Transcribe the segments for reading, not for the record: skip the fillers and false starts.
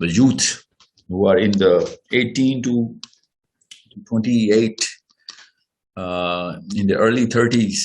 the youth who are in the 18 to 28, in the early 30s,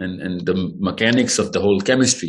and the mechanics of the whole chemistry।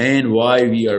and why we are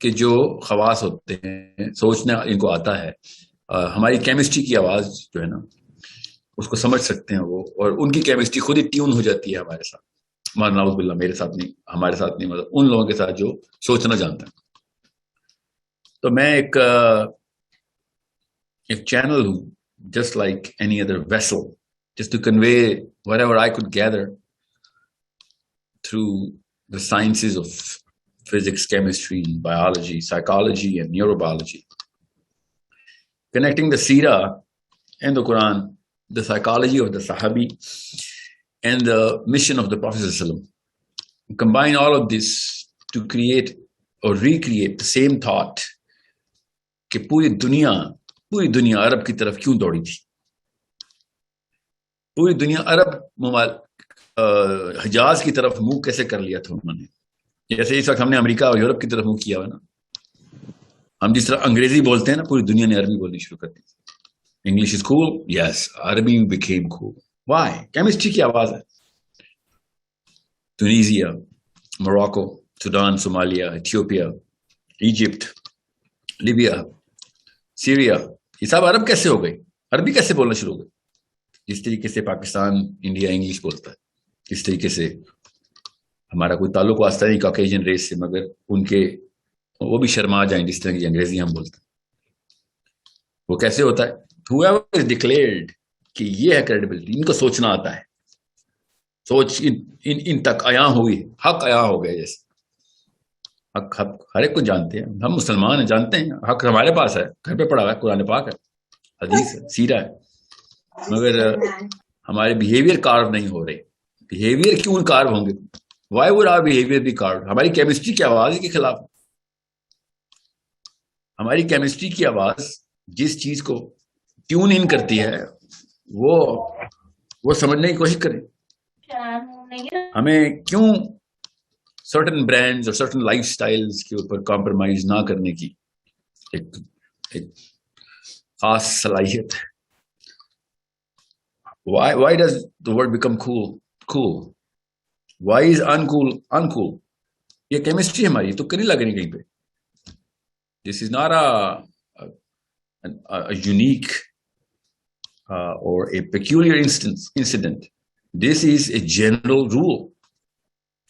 کہ جو خواص ہوتے ہیں، سوچنا ان کو آتا ہے، ہماری کیمسٹری کی آواز جو ہے نا اس کو سمجھ سکتے ہیں وہ، اور ان کی کیمسٹری خود ہی ٹیون ہو جاتی ہے ہمارے ساتھ. نعوذ باللہ میرے ساتھ نہیں، ہمارے ساتھ نہیں، مطلب ان لوگوں کے ساتھ جو سوچنا جانتے ہیں. تو میں ایک چینل ہوں، just like any other vessel, just to convey whatever I could gather through the sciences of physics, chemistry, biology, psychology, and neurobiology. Connecting the Seerah and the Quran, the psychology of the Sahabi, and the mission of the Prophet ﷺ. Combine all of this to create or recreate the same thought کہ پوری دنیا عرب کی طرف کیوں دوڑی تھی. پوری دنیا عرب حجاز کی طرف منہ کیسے کر لیا تھا انہوں نے، جیسے اس وقت ہم نے امریکہ اور یورپ کی طرف منہ کیا ہوا نا. ہم جس طرح انگریزی بولتے ہیں نا، پوری دنیا نے عربی بولنی شروع کر دی. انگلش از کول، یس، عربی بیکیم کول. وائی؟ کیمسٹری کی آواز ہے. Tunisia, Morocco, Sudan, Somalia, Ethiopia, Egypt, Libya, Syria, یہ سب عرب کیسے ہو گئی؟ عربی کیسے بولنا شروع ہو گئی؟ جس طریقے سے پاکستان، انڈیا انگلش بولتا ہے، اس طریقے سے ہمارا کوئی تعلق واسطہ نہیں کاکیجن ریس سے، مگر ان کے وہ بھی شرما جائیں جس طرح کی انگریزی ہم بولتے ہیں. وہ کیسے ہوتا ہے؟ whoever is declared کہ یہ ہے کریڈیبلٹی، ان کو سوچنا آتا ہے، سوچ ان تک عیاں ہوئی، حق عیاں ہو گیا. جیسے حق ہر ایک کو جانتے ہیں، ہم مسلمان ہیں، جانتے ہیں حق ہمارے پاس ہے، گھر پہ پڑا ہوا ہے، قرآن پاک ہے، حدیث ہے، سیرہ ہے، مگر ہمارے بیہیویئر کارو نہیں ہو رہے. بیہیویئر کیوں کارو ہوں گے؟ Why would our behaviour be کارو؟ ہماری کیمسٹری کی آواز کے خلاف. ہماری کیمسٹری کی آواز جس چیز کو ٹیون ان کرتی ہے وہ سمجھنے کی کوشش کریں. ہمیں کیوں سرٹن برانڈز اور سرٹن لائف سٹائلز کے اوپر کمپرومائز نہ کرنے کی ایک خاص صلاحیت ہے. Why does the word become cool? Why is uncool? یہ کیمسٹری ہماری تو نہیں لگنی کہیں پہ. This is not a unique or a peculiar incident. This is a general rule.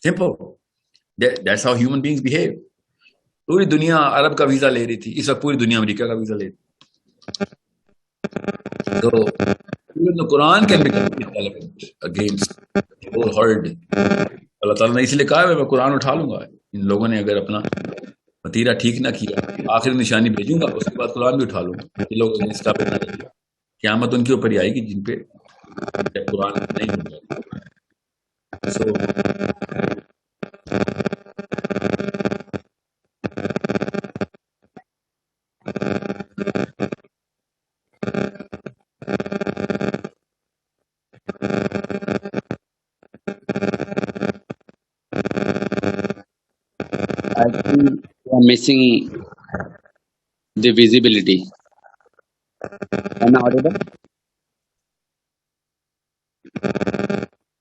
Simple. That's how human beings behave. پوری دنیا عرب کا ویزا لے رہی تھی، اس وقت پوری دنیا امریکہ کا ویزا لے رہی تھی. تو even the Quran can become against the whole herd. اللہ تعالیٰ نے اس لیے کہا ہے میں قرآن اٹھا لوں گا. ان لوگوں نے اگر اپنا وتیرہ ٹھیک نہ کیا، آخری نشانی بھیجوں گا، اس کے بعد قرآن بھی اٹھا لوں گا. یہ لوگ اس کا پتہ نہیں، قیامت ان کے اوپر ہی آئے گی جن پہ قرآن نہیں ہوگا. I think we are missing the visibility. Am I audible?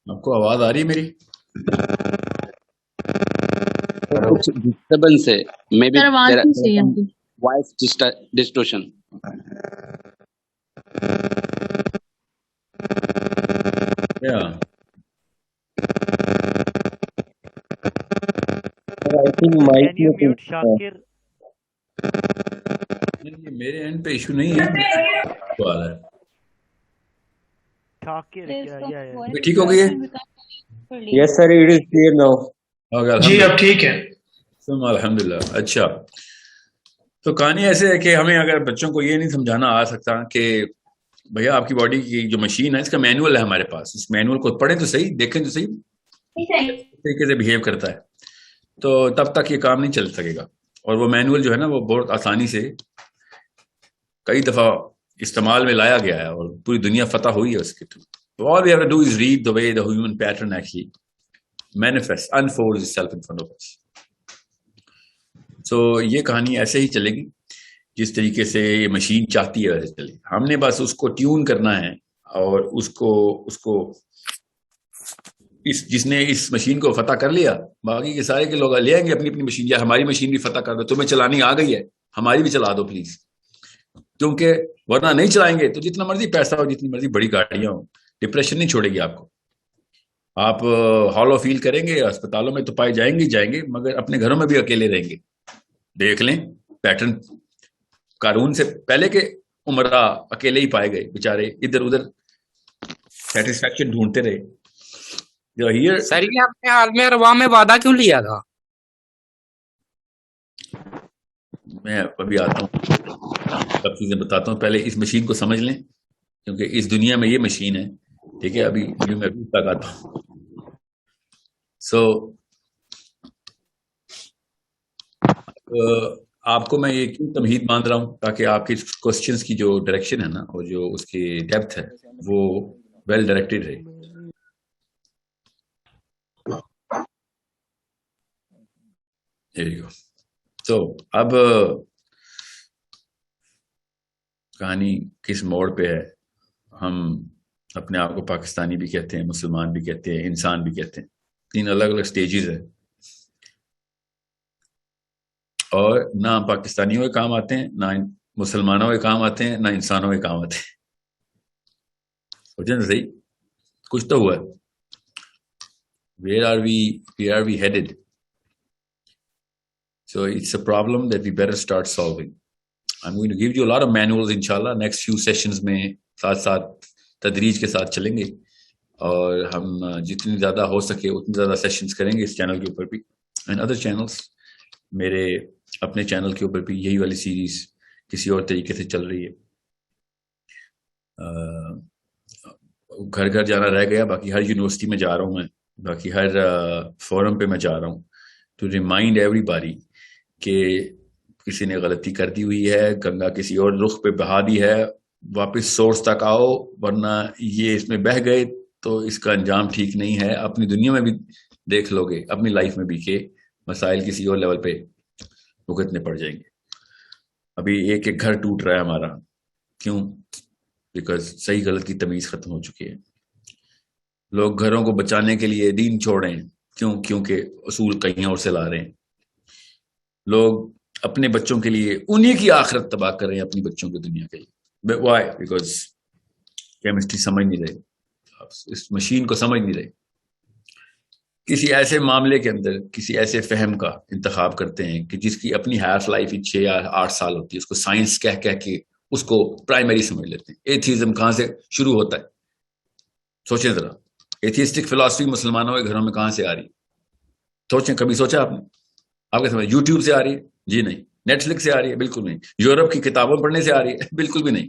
آپ کو آواز آ رہی ہے میری؟ کچھ ڈسٹربنس ہے، مے بی وائس ڈسٹورشن. میرے اینڈ پہ ایشو نہیں ہے، ٹھیک ہو گئی ہے. یس سر، اٹ از کلیئر ناؤ. جی اب ٹھیک ہے. الحمدللہ. اچھا، تو کہانی ایسے ہے کہ ہمیں اگر بچوں کو یہ نہیں سمجھانا آ سکتا کہ بھیا آپ کی باڈی کی جو مشین ہے اس کا مینول ہے ہمارے پاس، اس مینول کو پڑھیں تو صحیح، دیکھیں تو صحیح طریقے سے بہیو کرتا ہے، تو تب تک یہ کام نہیں چل سکے گا. اور وہ مینول جو ہے نا وہ بہت آسانی سے کئی دفعہ استعمال میں لایا گیا ہے اور پوری دنیا فتح ہوئی ہے اس کے through. All we have to do is read the way the human pattern actually manifests, unfolds itself in front of us. So یہ کہانی ایسے ہی چلے گی جس طریقے سے یہ مشین چاہتی ہے ویسے چلے. ہم نے بس اس کو ٹیون کرنا ہے اور اس کو جس نے اس مشین کو فتح کر لیا باقی کے سارے کے لوگ لے آئیں گے اپنی اپنی مشین, یا ہماری مشین بھی فتح کر دو, تمہیں چلانی آ گئی ہے ہماری بھی چلا دو پلیز, کیونکہ ورنہ نہیں چلائیں گے تو جتنا مرضی پیسہ ہو جتنی مرضی بڑی گاڑیاں ہوں ڈپریشن نہیں چھوڑے گی آپ کو. آپ ہالو فیل کریں گے, اسپتالوں میں تو پائے جائیں گے مگر اپنے گھروں میں بھی اکیلے رہیں گے. دیکھ لیں پیٹرن, قانون سے پہلے کے عمرہ اکیلے ہی پائے گئے بیچارے, ادھر ادھر سیٹسفیکشن ڈھونڈتے رہے. سر یہ آپ نے حال میں ارواح میں وعدہ کیوں لیا تھا؟ میں ابھی آتا ہوں سب چیزیں بتاتا ہوں, پہلے اس مشین کو سمجھ لیں کیونکہ اس دنیا میں یہ مشین ہے. ٹھیک ہے, ابھی میں تک آتا ہوں. سو آپ کو میں یہ کیوں تمہید باندھ رہا ہوں تاکہ آپ کے کوسچنس کی جو ڈائریکشن ہے نا اور جو اس کی ڈیپتھ ہے وہ ویل ڈائریکٹڈ رہے. تو اب کہانی کس موڑ پہ ہے. ہم اپنے آپ کو پاکستانی بھی کہتے ہیں, مسلمان بھی کہتے ہیں, انسان بھی کہتے ہیں. 3 الگ الگ سٹیجز ہیں, اور نہ پاکستانیوں کے کام آتے ہیں, نہ مسلمانوں کے کام آتے ہیں, نہ انسانوں کے کام آتے ہیں. سوچیں نا صحیح, کچھ تو ہوا ہے. Where are we headed? So it's a problem that we better start solving. I'm going to give you a lot of manuals inshallah. Next few sessions میں ساتھ ساتھ تدریج کے ساتھ چلیں گے, اور ہم جتنی زیادہ ہو سکے اتنی زیادہ سیشنز کریں گے اس چینل کے اوپر بھی, اینڈ ادر چینلز. میرے اپنے چینل کے اوپر بھی یہی والی سیریز کسی اور طریقے سے چل رہی ہے. گھر گھر جانا رہ گیا, باقی ہر یونیورسٹی میں جا رہا ہوں میں, باقی ہر فورم پہ میں جا رہا ہوں ٹو ریمائنڈ ایوری باڈی کہ کسی نے غلطی کر دی ہوئی ہے, گنگا کسی اور رخ پہ بہا دی ہے, واپس سورس تک آؤ, ورنہ یہ اس میں بہہ گئے تو اس کا انجام ٹھیک نہیں ہے. اپنی دنیا میں بھی دیکھ لو گے, اپنی لائف میں بھی, کہ مسائل کسی اور لیول پہ بھگتنے پڑ جائیں گے. ابھی ایک ایک گھر ٹوٹ رہا ہے ہمارا, کیوں؟ بیکاز صحیح غلط کی تمیز ختم ہو چکی ہے. لوگ گھروں کو بچانے کے لیے دین چھوڑ رہے ہیں, کیوں؟ کیونکہ اصول کہیں اور سے لا رہے ہیں. لوگ اپنے بچوں کے لیے انہی کی آخرت تباہ کر رہے ہیں اپنی بچوں کی دنیا کے لیے. وائی؟ بیکاز کیمسٹری سمجھ نہیں رہے, اس مشین کو سمجھ نہیں رہے. کسی ایسے معاملے کے اندر کسی ایسے فہم کا انتخاب کرتے ہیں کہ جس کی اپنی ہیف لائف 6 یا 8 سال ہوتی ہے, اس کو سائنس کہہ کے اس کو پرائمری سمجھ لیتے ہیں. ایتھیزم کہاں سے شروع ہوتا ہے؟ سوچیں ذرا, ایتھیسٹک فلاسفی مسلمانوں کے گھروں میں کہاں سے آ رہی ہے؟ سوچیں, کبھی سوچا آپ نے؟ آپ کے سمجھ یوٹیوب سے آ رہی ہے؟ جی نہیں. نیٹ فلکس سے آ رہی ہے؟ بالکل نہیں. یورپ کی کتابوں پڑھنے سے آ رہی ہے؟ بالکل بھی نہیں.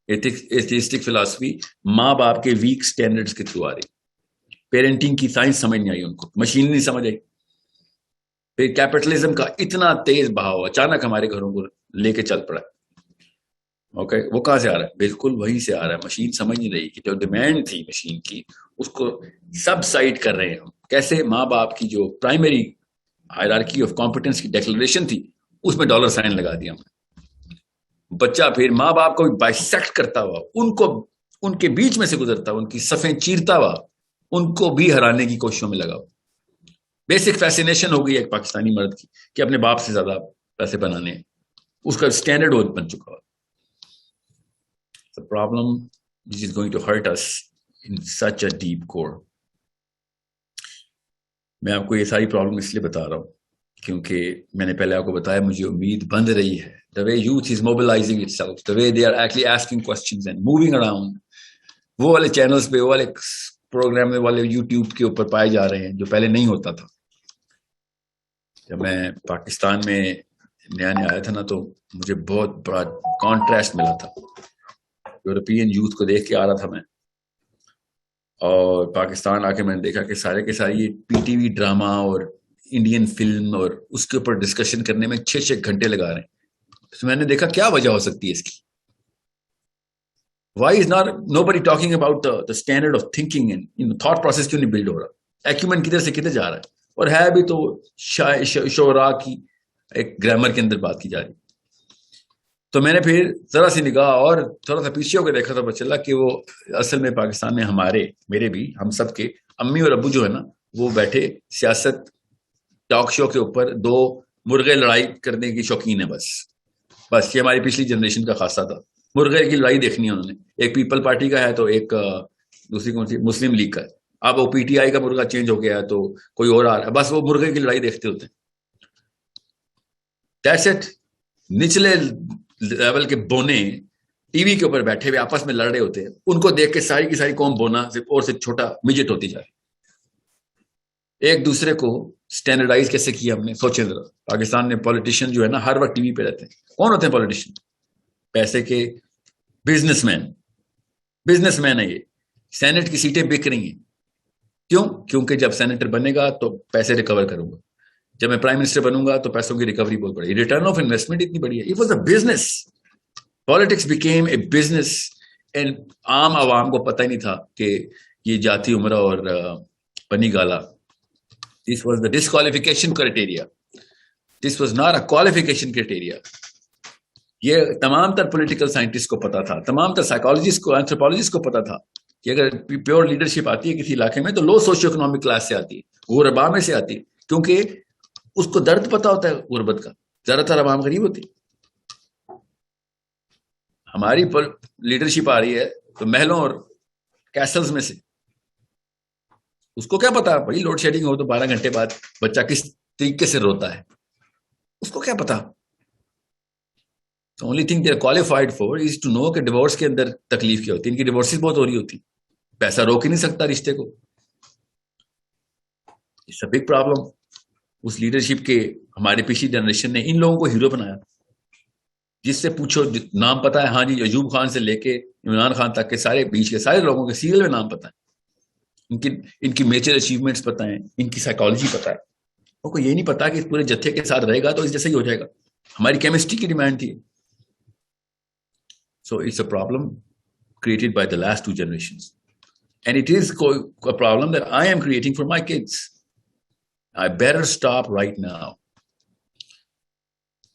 ایتھیسٹک فلاسفی ماں باپ کے ویک سٹینڈرڈز کے تھرو آ رہی. پیرنٹنگ کی سائنس سمجھ نہیں آئی ان کو, مشین نہیں سمجھ آئی. پھر کیپٹلزم کا اتنا تیز بہاؤ اچانک ہمارے گھروں کو لے کے چل پڑا. اوکے, وہ کہاں سے آ رہا ہے؟ بالکل وہیں سے آ رہا ہے. مشین سمجھ نہیں رہی کہ جو ڈیمانڈ تھی مشین کی اس کو سب سائڈ کر رہے ہیں ہم. کیسے؟ ماں باپ کی جو پرائمری ہائرارکی آف کمپٹنس کی ڈیکلریشن تھی اس میں ڈالر سائن لگا دیا ہم نے. بچہ پھر ماں باپ کو بائسیکٹ کرتا ہوا, ان کے بیچ میں سے گزرتا ہوا, ان کی صفیں چیرتا ہوا, ان کو بھی ہرانے کی کوششوں میں لگا ہوا. بیسک فیسینیشن ہو گئی ایک پاکستانی مرد کی کہ اپنے باپ سے زیادہ پیسے بنانے ہیں, اس کا اسٹینڈرڈ بن چکا ہوا. The problem which is going to hurt us in such a deep core. میں آپ کو یہ ساری پرابلم اس لیے بتا رہا ہوں کیونکہ میں نے پہلے آپ کو بتایا مجھے امید بند رہی ہے. The way youth is mobilizing itself, the way they are actually asking questions and moving around. وہ والے چینلز پہ, وہ والے پروگرام والے یوٹیوب کے اوپر پائے جا رہے ہیں جو پہلے نہیں ہوتا تھا. جب میں پاکستان میں نیا آیا تھا نا تو مجھے بہت بڑا کانٹراسٹ ملا تھا. یورپین یوتھ کو دیکھ کے آ رہا تھا میں, اور پاکستان آ کے میں نے دیکھا کہ سارے کے سارے یہ پی ٹی وی ڈراما اور انڈین فلم اور اس کے اوپر ڈسکشن کرنے میں 6 گھنٹے لگا رہے ہیں. تو میں نے دیکھا کیا وجہ ہو سکتی ہے اس کی. Why is not nobody talking about the standard of thinking and thought process کیوں نہیں بلڈ ہو رہا؟ ایکومن کدھر سے کدھر جا رہا ہے؟ اور ہے بھی تو شعراء کی ایک گرامر کے اندر بات کی جا رہی. تو میں نے پھر ذرا سی نگاہ اور تھوڑا سا پیچھے ہو کے دیکھا تو پتہ چلا کہ وہ اصل میں پاکستان میں میرے بھی ہم سب کے امی اور ابو جو ہے نا وہ بیٹھے سیاست ٹاک شو کے اوپر دو مرغے لڑائی کرنے کی شوقین ہے. بس یہ ہماری پچھلی جنریشن کا خاصہ تھا. مرغے کی لڑائی دیکھنی ہے انہوں نے. ایک پیپل پارٹی کا ہے تو ایک دوسری کون سی مسلم لیگ کا ہے. اب وہ پی ٹی آئی کا مرغا چینج ہو گیا ہے تو کوئی اور آ رہا ہے. بس وہ مرغے کی لڑائی دیکھتے ہوتے ہیں. That's it. نچلے لیول کے بونے ٹی وی کے اوپر بیٹھے ہوئے آپس میں لڑ رہے ہوتے ہیں. ان کو دیکھ کے ساری کی ساری قوم بونا اور سے چھوٹا مجٹ ہوتی جا رہی. ایک دوسرے کو اسٹینڈرڈائز کیسے کیا ہم نے, سوچیں ذرا. پاکستان نے پولیٹیشین جو ہے نا ہر وقت ٹی وی پہ رہتے ہیں. کون ہوتے ہیں پولیٹیشین؟ پیسے کے بزنس مین ہے. یہ سینٹ کی سیٹیں بک رہی ہیں. کیوں؟ کیونکہ جب سینیٹر بنے گا تو پیسے ریکور کروں گا, جب میں پرائم منسٹر بنوں گا تو پیسوں کی ریکوری بہت بڑی. ریٹرن آف انویسٹمنٹ اتنی بڑی ہے. It was a business. Politics became a business. And عام عوام کو پتہ ہی نہیں تھا کہ یہ جاتی عمرہ اور پنی گالا. This was the disqualification criteria. This was not a qualification criteria. یہ تمام تر پولیٹیکل سائنٹسٹ کو پتا تھا, تمام تر سائیکالوجسٹ کو, اینتھروپولوجسٹ کو پتا تھا کہ اگر پیور لیڈرشپ آتی ہے کسی علاقے میں تو لو سوشیو اکنامک کلاس سے آتی ہے, غربا میں سے آتی ہے, کیونکہ اس کو درد پتا ہوتا ہے غربت کا. زیادہ تر عوام غریب ہوتی. ہماری لیڈرشپ آ رہی ہے تو محلوں اور کیسلز میں سے. اس کو کیا پتا بھائی لوڈ شیڈنگ ہو تو 12 گھنٹے بعد بچہ کس طریقے سے روتا ہے, اس کو کیا پتا. Only thing they are qualified for is to know کہ ڈیورس کے اندر تکلیف کیا ہوتی ہے. ان کی ڈیورسز بہت ہو رہی ہوتی. پیسہ روک ہی نہیں سکتا رشتے کو. It's a big problem. اس لیڈرشپ کے ہمارے پچھلی جنریشن نے ان لوگوں کو ہیرو بنایا. جس سے پوچھو نام پتا ہے, ہاں جی ایوب خان سے لے کے عمران خان تک کے سارے بیچ کے سارے لوگوں کے سیریل میں نام پتا ہے. ان کی میجر اچیومنٹس پتہ ہیں, ان کی سائیکالوجی پتہ ہے. ان کو یہ نہیں پتا کہ اس پورے جتھے کے ساتھ رہے گا تو اس جیسے ہی ہو جائے گا. ہماری کیمسٹری کی ڈیمانڈ تھی. So it's a problem created by the last 2 generations and it is a problem that I am creating for my kids. I better stop right now.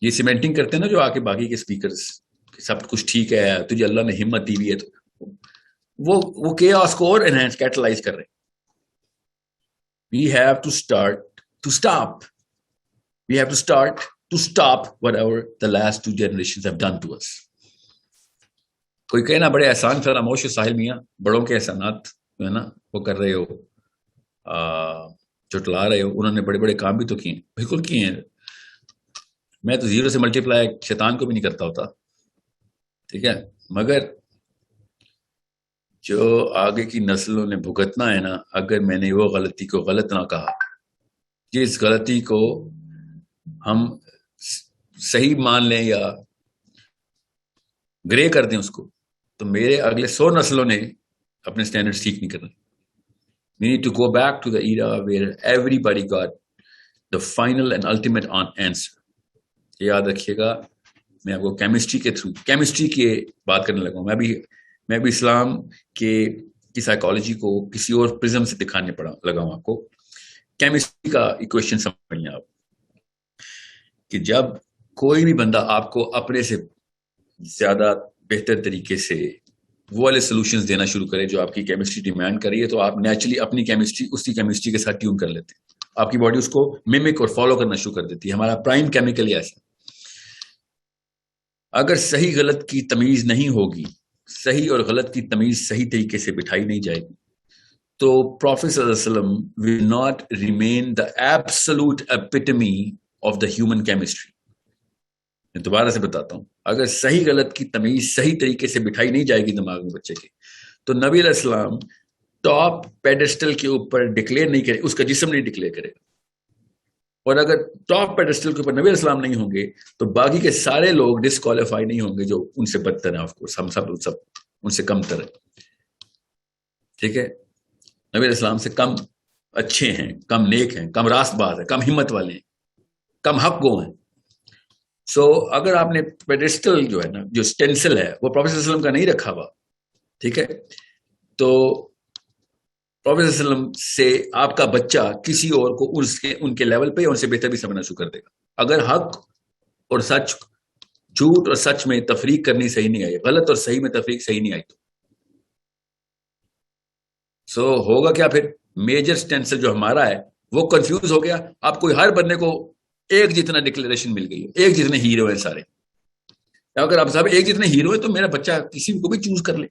یہ سیمنٹنگ کرتے ہیں نا جو آ کے باقی کے اسپیکرز, سب کچھ ٹھیک ہے, تجھے اللہ نے ہمت دی ہوئی ہے, تو وہ chaos کو اور انہینس کیٹلائز کر رہے ہیں. We have to stop. We have to start to stop whatever the last 2 generations have done to us. کوئی کہنا بڑے احسان فراموش ساحل میاں, بڑوں کے احسانات جو ہے نا وہ کر رہے ہو, چٹلا رہے ہو. انہوں نے بڑے بڑے کام بھی تو کیے, بالکل کیے ہیں. میں تو 0 سے ملٹیپلائی شیطان کو بھی نہیں کرتا ہوتا, ٹھیک ہے, مگر جو آگے کی نسلوں نے بھگتنا ہے نا, اگر میں نے وہ غلطی کو غلط نہ کہا, جس غلطی کو ہم صحیح مان لیں یا گرے کر دیں اس کو, تو میرے اگلے 100 نسلوں نے اپنے سٹینڈرڈ ٹھیک نہیں کرنا. We need to go back to the era where everybody got the final and ultimate answer. یاد رکھیے گا, میں آپ کو کیمسٹری کے تھرو کیمسٹری کی بات کرنے لگا ہوں. میں بھی اسلام کی سائیکالوجی کو کسی اور پرزم سے دکھانے لگا ہوں آپ کو. کیمسٹری کا ایکویشن سمجھیں آپ, کہ جب کوئی بھی بندہ آپ کو اپنے سے زیادہ بہتر طریقے سے وہ والے سولوشنز دینا شروع کرے جو آپ کی کیمسٹری ڈیمانڈ کری ہے, تو آپ نیچرلی اپنی کیمسٹری اس کی کیمسٹری کے ساتھ ٹیون کر لیتے ہیں. آپ کی باڈی اس کو میمک اور فالو کرنا شروع کر دیتی ہے. ہمارا پرائم کیمیکل ہی ایسا. اگر صحیح غلط کی تمیز نہیں ہوگی, صحیح اور غلط کی تمیز صحیح طریقے سے بٹھائی نہیں جائے گی, تو پروفیٹ صلی اللہ علیہ وسلم will not remain the absolute epitome of the human chemistry. میں دوبارہ سے بتاتا ہوں, اگر صحیح غلط کی تمیز صحیح طریقے سے بٹھائی نہیں جائے گی دماغ میں بچے کے, تو نبی علیہ السلام ٹاپ پیڈسٹل کے اوپر ڈکلیئر نہیں کرے, اس کا جسم نہیں ڈکلیئر کرے. اور اگر ٹاپ پیڈسٹل کے اوپر نبی علیہ السلام نہیں ہوں گے تو باقی کے سارے لوگ ڈسکوالیفائی نہیں ہوں گے جو ان سے بدتر ہیں. آف کورس ہم سب ان سے کم تر ہیں, ٹھیک ہے. نبی علیہ السلام سے کم اچھے ہیں, کم نیک ہیں, کم راست باز ہیں, کم ہمت والے ہیں, کم حق گو ہیں. سو اگر آپ نے پیڈسٹل جو ہے نا, جو اسٹینسل ہے وہ پروفیٹ صلی اللہ علیہ وسلم کا نہیں رکھا ہوا, ٹھیک ہے, تو پروفیٹ صلی اللہ علیہ وسلم سے آپ کا بچہ کسی اور کو ان کے لیول پہ ان سے بہتر بھی سمجھنا شروع کر دے گا. اگر حق اور سچ, جھوٹ اور سچ میں تفریق کرنی صحیح نہیں آئی, غلط اور صحیح میں تفریق صحیح نہیں آئی, تو سو ہوگا کیا پھر؟ میجر اسٹینسل جو ہمارا ہے وہ کنفیوز ہو گیا. آپ کوئی ہر بندے کو ایک جتنا ڈکلیریشن مل گئی ہے, ایک جتنے ہیرو ہیں سارے. اگر آپ صاحب ایک جتنے ہیرو ہیں تو میرا بچہ کسی کو بھی چوز کر لے.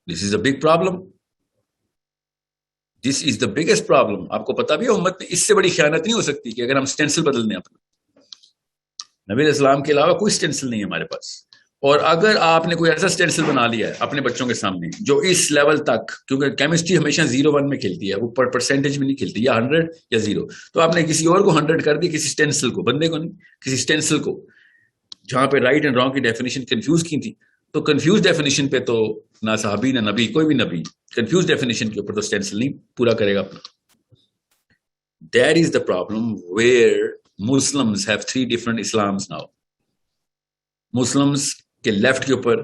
This is a big problem. This is the biggest problem. آپ کو پتا بھی ہے امت میں اس سے بڑی خیانت نہیں ہو سکتی کہ اگر ہم اسٹینسل بدل دیں اپنا. نبی علیہ السلام کے علاوہ کوئی اسٹینسل نہیں ہے ہمارے پاس. اور اگر آپ نے کوئی ایسا اسٹینسل بنا لیا ہے اپنے بچوں کے سامنے جو اس لیول تک, کیونکہ کیمسٹری ہمیشہ 0-1 میں کھیلتی ہے, وہ پرسنٹیج میں نہیں کھیلتی, یا 100 یا 0. تو آپ نے کسی اور کو 100 کر دی, کسی اسٹینسل کو, بندے کو نہیں, کسی اسٹینسل کو, جہاں پہ رائٹ اینڈ رانگ کی ڈیفینیشن کنفیوز کی تھی. تو کنفیوز ڈیفینیشن پہ تو نہ صحابی نہ نبی, کوئی بھی نبی کنفیوز ڈیفینیشن کے اوپر تو اسٹینسل نہیں پورا کرے گا اپنا. That is the problem where Muslims have 3 different slums now. Muslims کے لیفٹ کے اوپر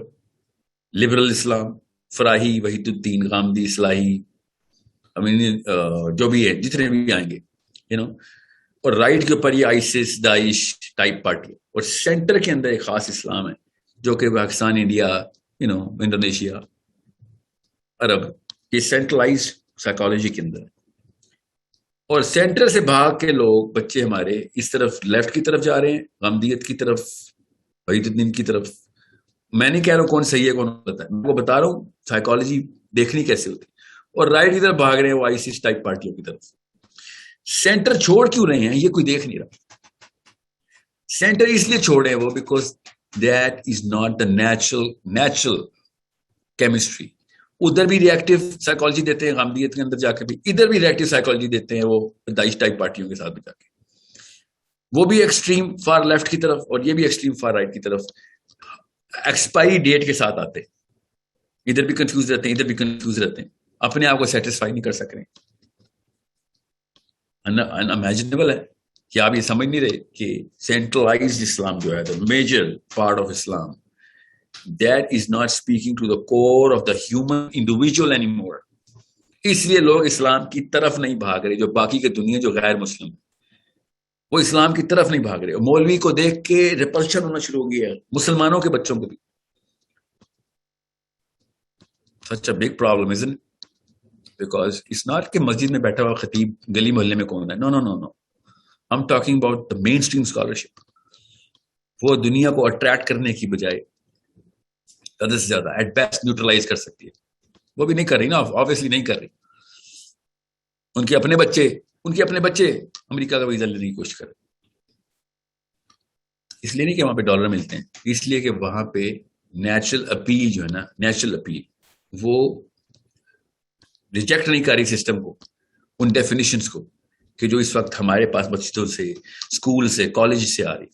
لبرل اسلام, فراہی, وحید الدین, غامدی, اصلاحی, جو بھی ہے جتنے بھی آئیں گے اور رائٹ کے اوپر یہ آئیسس, داعش ٹائپ پارٹی. اور سینٹر کے اندر ایک خاص اسلام ہے جو کہ پاکستان, انڈیا, انڈونیشیا, عرب, یہ سینٹرلائز سائیکالوجی کے اندر. اور سینٹر سے بھاگ کے لوگ, بچے ہمارے, اس طرف لیفٹ کی طرف جا رہے ہیں, غامدیت کی طرف, وحید الدین کی طرف. میں نہیں کہہ رہا ہوں کون صحیح ہے کون غلط ہے, میں وہ بتا رہا ہوں سائیکالوجی دیکھنی کیسے ہوتی. اور رائٹ کی طرف بھاگ رہے ہیں وہ آئیسس ٹائپ پارٹیوں کی طرف. سینٹر چھوڑ کیوں رہے ہیں یہ کوئی دیکھ نہیں رہا. سینٹر اس لیے چھوڑ رہے ہیں وہ because that is not the natural chemistry. ادھر بھی ریئیکٹو سائیکالوجی دیتے ہیں غامدیت کے اندر جا کے بھی, ادھر بھی ریئیکٹو سائیکالوجی دیتے ہیں وہ داعش ٹائپ پارٹیوں کے ساتھ بھی جا کے. وہ بھی ایکسٹریم فار لیفٹ کی طرف اور یہ بھی ایکسٹریم فار رائٹ کی طرف ایکسپائری ڈیٹ کے ساتھ آتے. ادھر بھی کنفیوز رہتے ہیں, ادھر بھی کنفیوز رہتے ہیں, اپنے آپ کو سیٹسفائی نہیں کر سک رہے. انمیجنیبل ہے کہ آپ یہ سمجھ نہیں رہے کہ سینٹرلائزڈ اسلام جو ہے the major part of Islam, that is not speaking to the core of the human individual anymore. اس لیے لوگ اسلام کی طرف نہیں بھاگ رہے. جو باقی کی دنیا جو غیر مسلم وہ اسلام کی طرف نہیں بھاگ رہے. اور مولوی کو دیکھ کے ریپلشن ہونا شروع ہو گیا ہے, مسلمانوں کے بچوں کو بھی. Such a big problem isn't it? Because it's not کہ مسجد میں بیٹھا ہوا خطیب گلی محلے میں کون ہے. نو نو نو نو, I'm talking about the mainstream scholarship. وہ دنیا کو اٹریکٹ کرنے کی بجائے زیادہ سے زیادہ ایٹ بیسٹ نیوٹرلائز کر سکتی ہے. وہ بھی نہیں کر رہی نا, obviously نہیں کر رہی. ان کے اپنے بچے امریکہ کا ویزا لینے کی کوشش کریں. اس لیے نہیں کہ وہاں پہ ڈالر ملتے ہیں, اس لیے کہ وہاں پہ نیچرل اپیل جو ہے نا, نیچرل اپیل وہ ریجیکٹ نہیں کر رہی سسٹم کو, ان ڈیفینیشنز کو کہ جو اس وقت ہمارے پاس مسجدوں سے, اسکول سے, کالج سے آ رہی.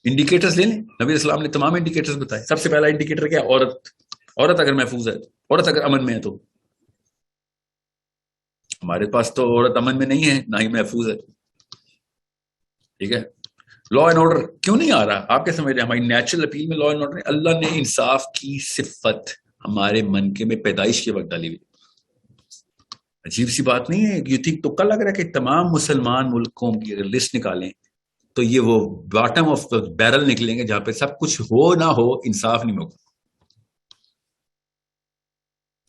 انڈیکیٹرز لے لیں, نبی اسلام نے تمام انڈیکیٹرز بتائے. سب سے پہلا انڈیکیٹر کیا؟ عورت اگر محفوظ ہے, عورت اگر امن میں ہے. تو ہمارے پاس تو عورت امن میں نہیں ہے, نہ ہی محفوظ ہے. ٹھیک ہے, لا اینڈ آرڈر کیوں نہیں آ رہا؟ آپ کیا سمجھ رہے ہیں ہماری نیچرل اپیل میں لا اینڈ آرڈر؟ اللہ نے انصاف کی صفت ہمارے من کے میں پیدائش کے وقت ڈالی ہوئی. عجیب سی بات نہیں ہے. یو تھنک تکا لگ رہا ہے کہ تمام مسلمان ملکوں کی اگر لسٹ نکالیں تو یہ وہ باٹم آف دا بیرل نکلیں گے جہاں پہ سب کچھ ہو نہ ہو انصاف نہیں ہوگا.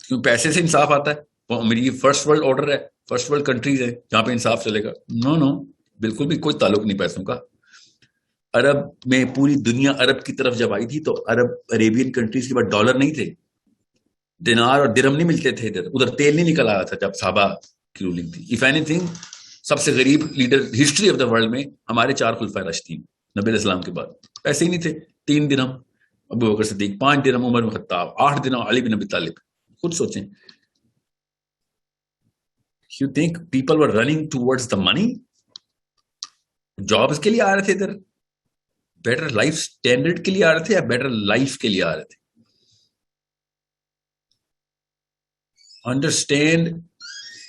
کیوں؟ پیسے سے انصاف آتا ہے. وہ میری فرسٹ ورلڈ آرڈر ہے, فرسٹ ورلڈ کنٹریز ہے جہاں پہ انصاف چلے گا. نو نو, بالکل بھی کوئی تعلق نہیں پیسوں کا. عرب میں پوری دنیا عرب کی طرف جب آئی تھی تو عربین کنٹریز کے بعد ڈالر نہیں تھے, دینار اور درہم نہیں ملتے تھے. ادھر تیل نہیں نکل آیا تھا جب صحابہ کی رولنگ تھی. اف اینی تھنگ سب سے غریب leader history of the world میں ہمارے 4 خلفائے راشدین نبی علیہ السلام کے بعد. پیسے ہی نہیں تھے. 3 درہم ابو بکر صدیق, 5 درہم عمر بن خطاب, 8 درہم علی بن ابی طالب. خود سوچیں. You think people were running towards the money? Jobs کے لیے آ رہے تھے ادھر, بیٹر لائف اسٹینڈرڈ کے لیے آ رہے تھے, یا بیٹر لائف کے لیے آ رہے تھے؟ Understand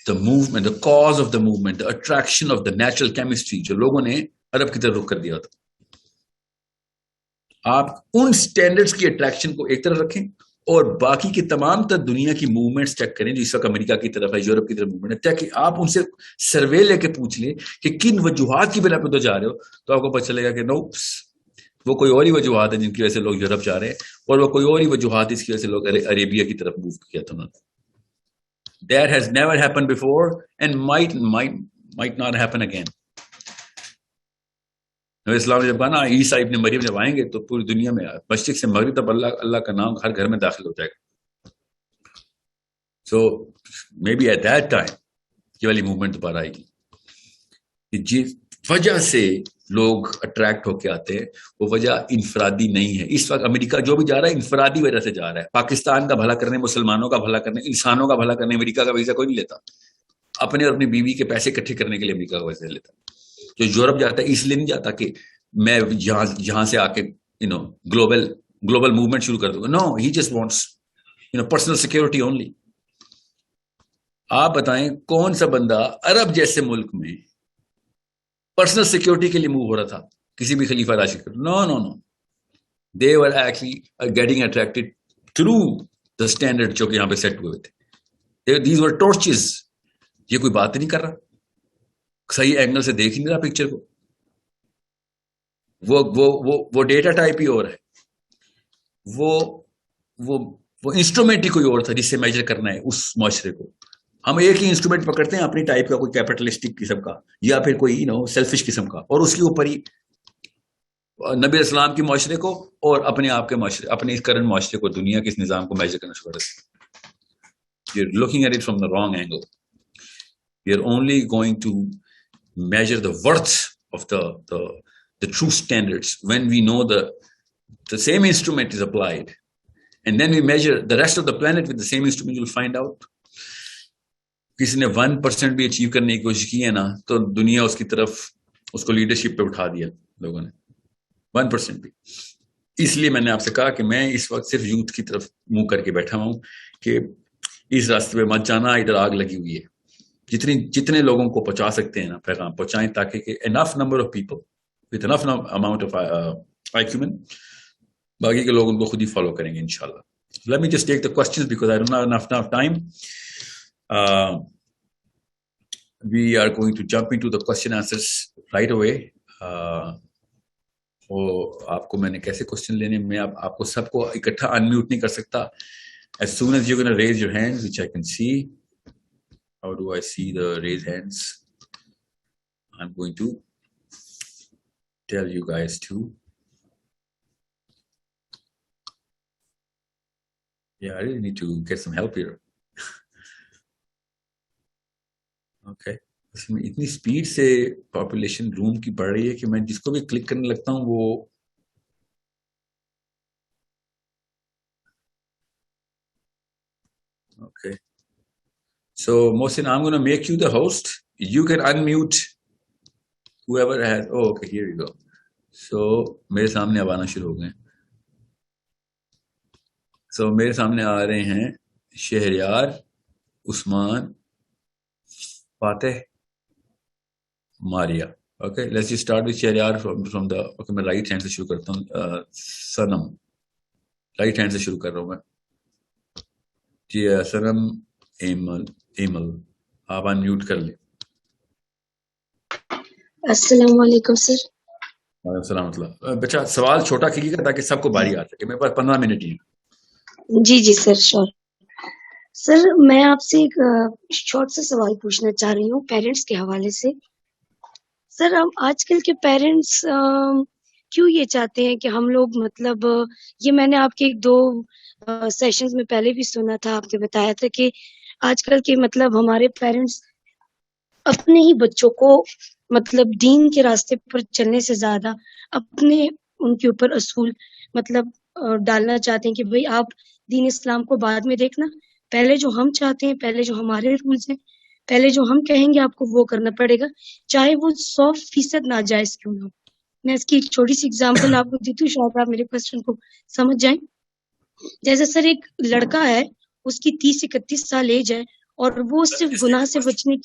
the movement, the cause of the movement, the attraction of the natural chemistry جو لوگوں نے عرب کی طرف رخ کر دیا تھا. آپ ان سٹینڈرڈز کی اٹریکشن کو ایک طرف رکھیں اور باقی کی تمام تر دنیا کی موومنٹس چیک کریں جو اس وقت امریکہ کی طرف ہے, یورپ کی طرف موومنٹ ہے, تاکہ آپ ان سے سروے لے کے پوچھ لیں کہ کن وجوہات کی بنا پہ تو جا رہے ہو. تو آپ کو پتہ چلے گا کہ نو, وہ کوئی اور ہی وجوہات ہیں جن کی وجہ سے لوگ یورپ جا رہے ہیں, اور وہ کوئی اور ہی وجوہات اس کی وجہ سے لوگ عربیہ کی طرف موو کیا تھا. That has never happened before and might not happen again. نبی اسلام نے جب کہا نا عیسیٰ ابن مریم جب آئیں گے تو پوری دنیا میں مشرق سے مغرب تک اللہ کا نام ہر گھر میں داخل ہو جائے گا. So maybe at that time یہ والی موومنٹ دوبارہ آئے گی. جس وجہ سے لوگ اٹریکٹ ہو کے آتے ہیں وہ وجہ انفرادی نہیں ہے. اس وقت امریکہ جو بھی جا رہا ہے انفرادی وجہ سے جا رہا ہے. پاکستان کا بھلا کرنے, مسلمانوں کا بھلا کرنے, انسانوں کا بھلا کرنے امریکہ کا ویزا کوئی نہیں لیتا. اپنے اور اپنی بیوی کے پیسے اکٹھے کرنے کے لیے امریکہ کا ویزا لیتا. جو یورپ جاتا ہے اس لیے نہیں جاتا کہ میں یہاں سے آ کے گلوبل موومنٹ شروع کر دوں گا. No, he just wants personal security only. آپ بتائیں کون سا بندہ عرب جیسے ملک میں پرسنل سیکورٹی کے لیے موو ہو رہا تھا کسی بھی خلیفہ راشد کا؟ No. They were actually getting attracted through the standard جو کہ یہاں پہ سیٹ ہوئے تھے. These were torches. یہ کوئی بات نہیں کر رہا, صحیح اینگل سے دیکھ نہیں رہا پکچر کو. وہ ڈیٹا ٹائپ ہی اور ہے, وہ انسٹرومنٹ ہی کوئی اور تھا جس سے میجر کرنا ہے اس معاشرے کو. ہم ایک ہی انسٹرومنٹ پکڑتے ہیں اپنی ٹائپ کا, کوئی کیپٹلسٹک قسم کا یا پھر کوئی سیلفش قسم کا, اور اس کے اوپر ہی نبی اسلام کے معاشرے کو اور اپنے آپ کے معاشرے, اپنے اس کرنٹ معاشرے کو, دنیا کے اس نظام کو میجر کرنا شروع کرتے ہیں. You're looking at it from the wrong angle. You're only going to measure the worth of the true standards when we know the same instrument is applied, and then we measure the rest of the planet with the same instrument. You'll find out کسی نے 1% بھی achieve کرنے کی کوشش کی ہے نا تو دنیا اس کی طرف اس کو لیڈرشپ پہ اٹھا دیا لوگوں نے. 1% بھی. اس لیے میں نے آپ سے کہا کہ میں اس وقت صرف یوتھ کی طرف منہ کر کے بیٹھا ہوں کہ اس راستے پہ مت جانا, ادھر آگ لگی ہوئی ہے. جتنے لوگوں کو پہنچا سکتے ہیں نا پیغام پہنچائیں, تاکہ کہ enough number of people with enough amount of acumen, باقی کے لوگ ان کو خود ہی فالو کریں گے انشاءاللہ. Let me just take the questions because I don't have enough time. We are going to jump into the question answers right away. آپ کو میں نے کیسے کوشچن لینے, میں آپ کو سب کو اکٹھا انمیوٹ نہیں کر سکتا. As soon as you're going to raise your hand, which I can see. How do I see the raised hands? I'm going to tell you guys to. Yeah, I really need to get some help here. Okay. اس میں اتنی speed سے population روم کی بڑھ رہی ہے کہ میں جس کو بھی کلک کرنے لگتا ہوں وہ okay. So Mohsin, I'm going to make you the host. You can unmute whoever has. Oh, okay, here you go. So میرے سامنے اب آنا شروع ہو گئے. So میرے سامنے آ رہے ہیں Shahryar, Usman, Fateh, Maria. Okay, let's just start with Shahryar from the. Okay, میں رائٹ ہینڈ سے شروع کرتا ہوں. سنم, رائٹ ہینڈ سے شروع کر رہا ہوں میں. جی سنم ایمل, آپ انمیوٹ کر لیں. السلام علیکم سر. وعلیکم السلام ورحمۃ اللہ. بچہ سوال چھوٹا کیجیے گا تاکہ سب کو باری آ سکے. میرے پاس 15 منٹ ہی ہیں. جی سر شور. سر میں آپ سے ایک شارٹ سا سوال پوچھنا چاہ رہی ہوں پیرنٹس کے حوالے سے. سر ہم آج کل کے پیرنٹس کیوں یہ چاہتے ہیں کہ ہم لوگ مطلب یہ میں نے آپ کے 2 سیشنز میں پہلے بھی سنا تھا, آپ نے بتایا تھا کہ آج کل کے مطلب ہمارے پیرنٹس اپنے ہی بچوں کو مطلب دین کے راستے پر چلنے سے زیادہ اپنے ان کے اوپر اصول مطلب ڈالنا چاہتے ہیں کہ بھئی آپ دین اسلام کو بعد میں دیکھنا, پہلے جو ہم چاہتے ہیں, پہلے جو ہمارے رولز ہیں, پہلے جو ہم کہیں گے آپ کو وہ کرنا پڑے گا, چاہے وہ 100% ناجائز کیوں نہ ہو. میں اس کی ایک چھوٹی سی اگزامپل آپ کو دیتی ہوں, شاید آپ میرے کوسچن کو سمجھ جائیں. جیسے سر ایک لڑکا ہے, اس کی 30-31 سال ایج ہے, اور وہ صرف گناہ سے بچنے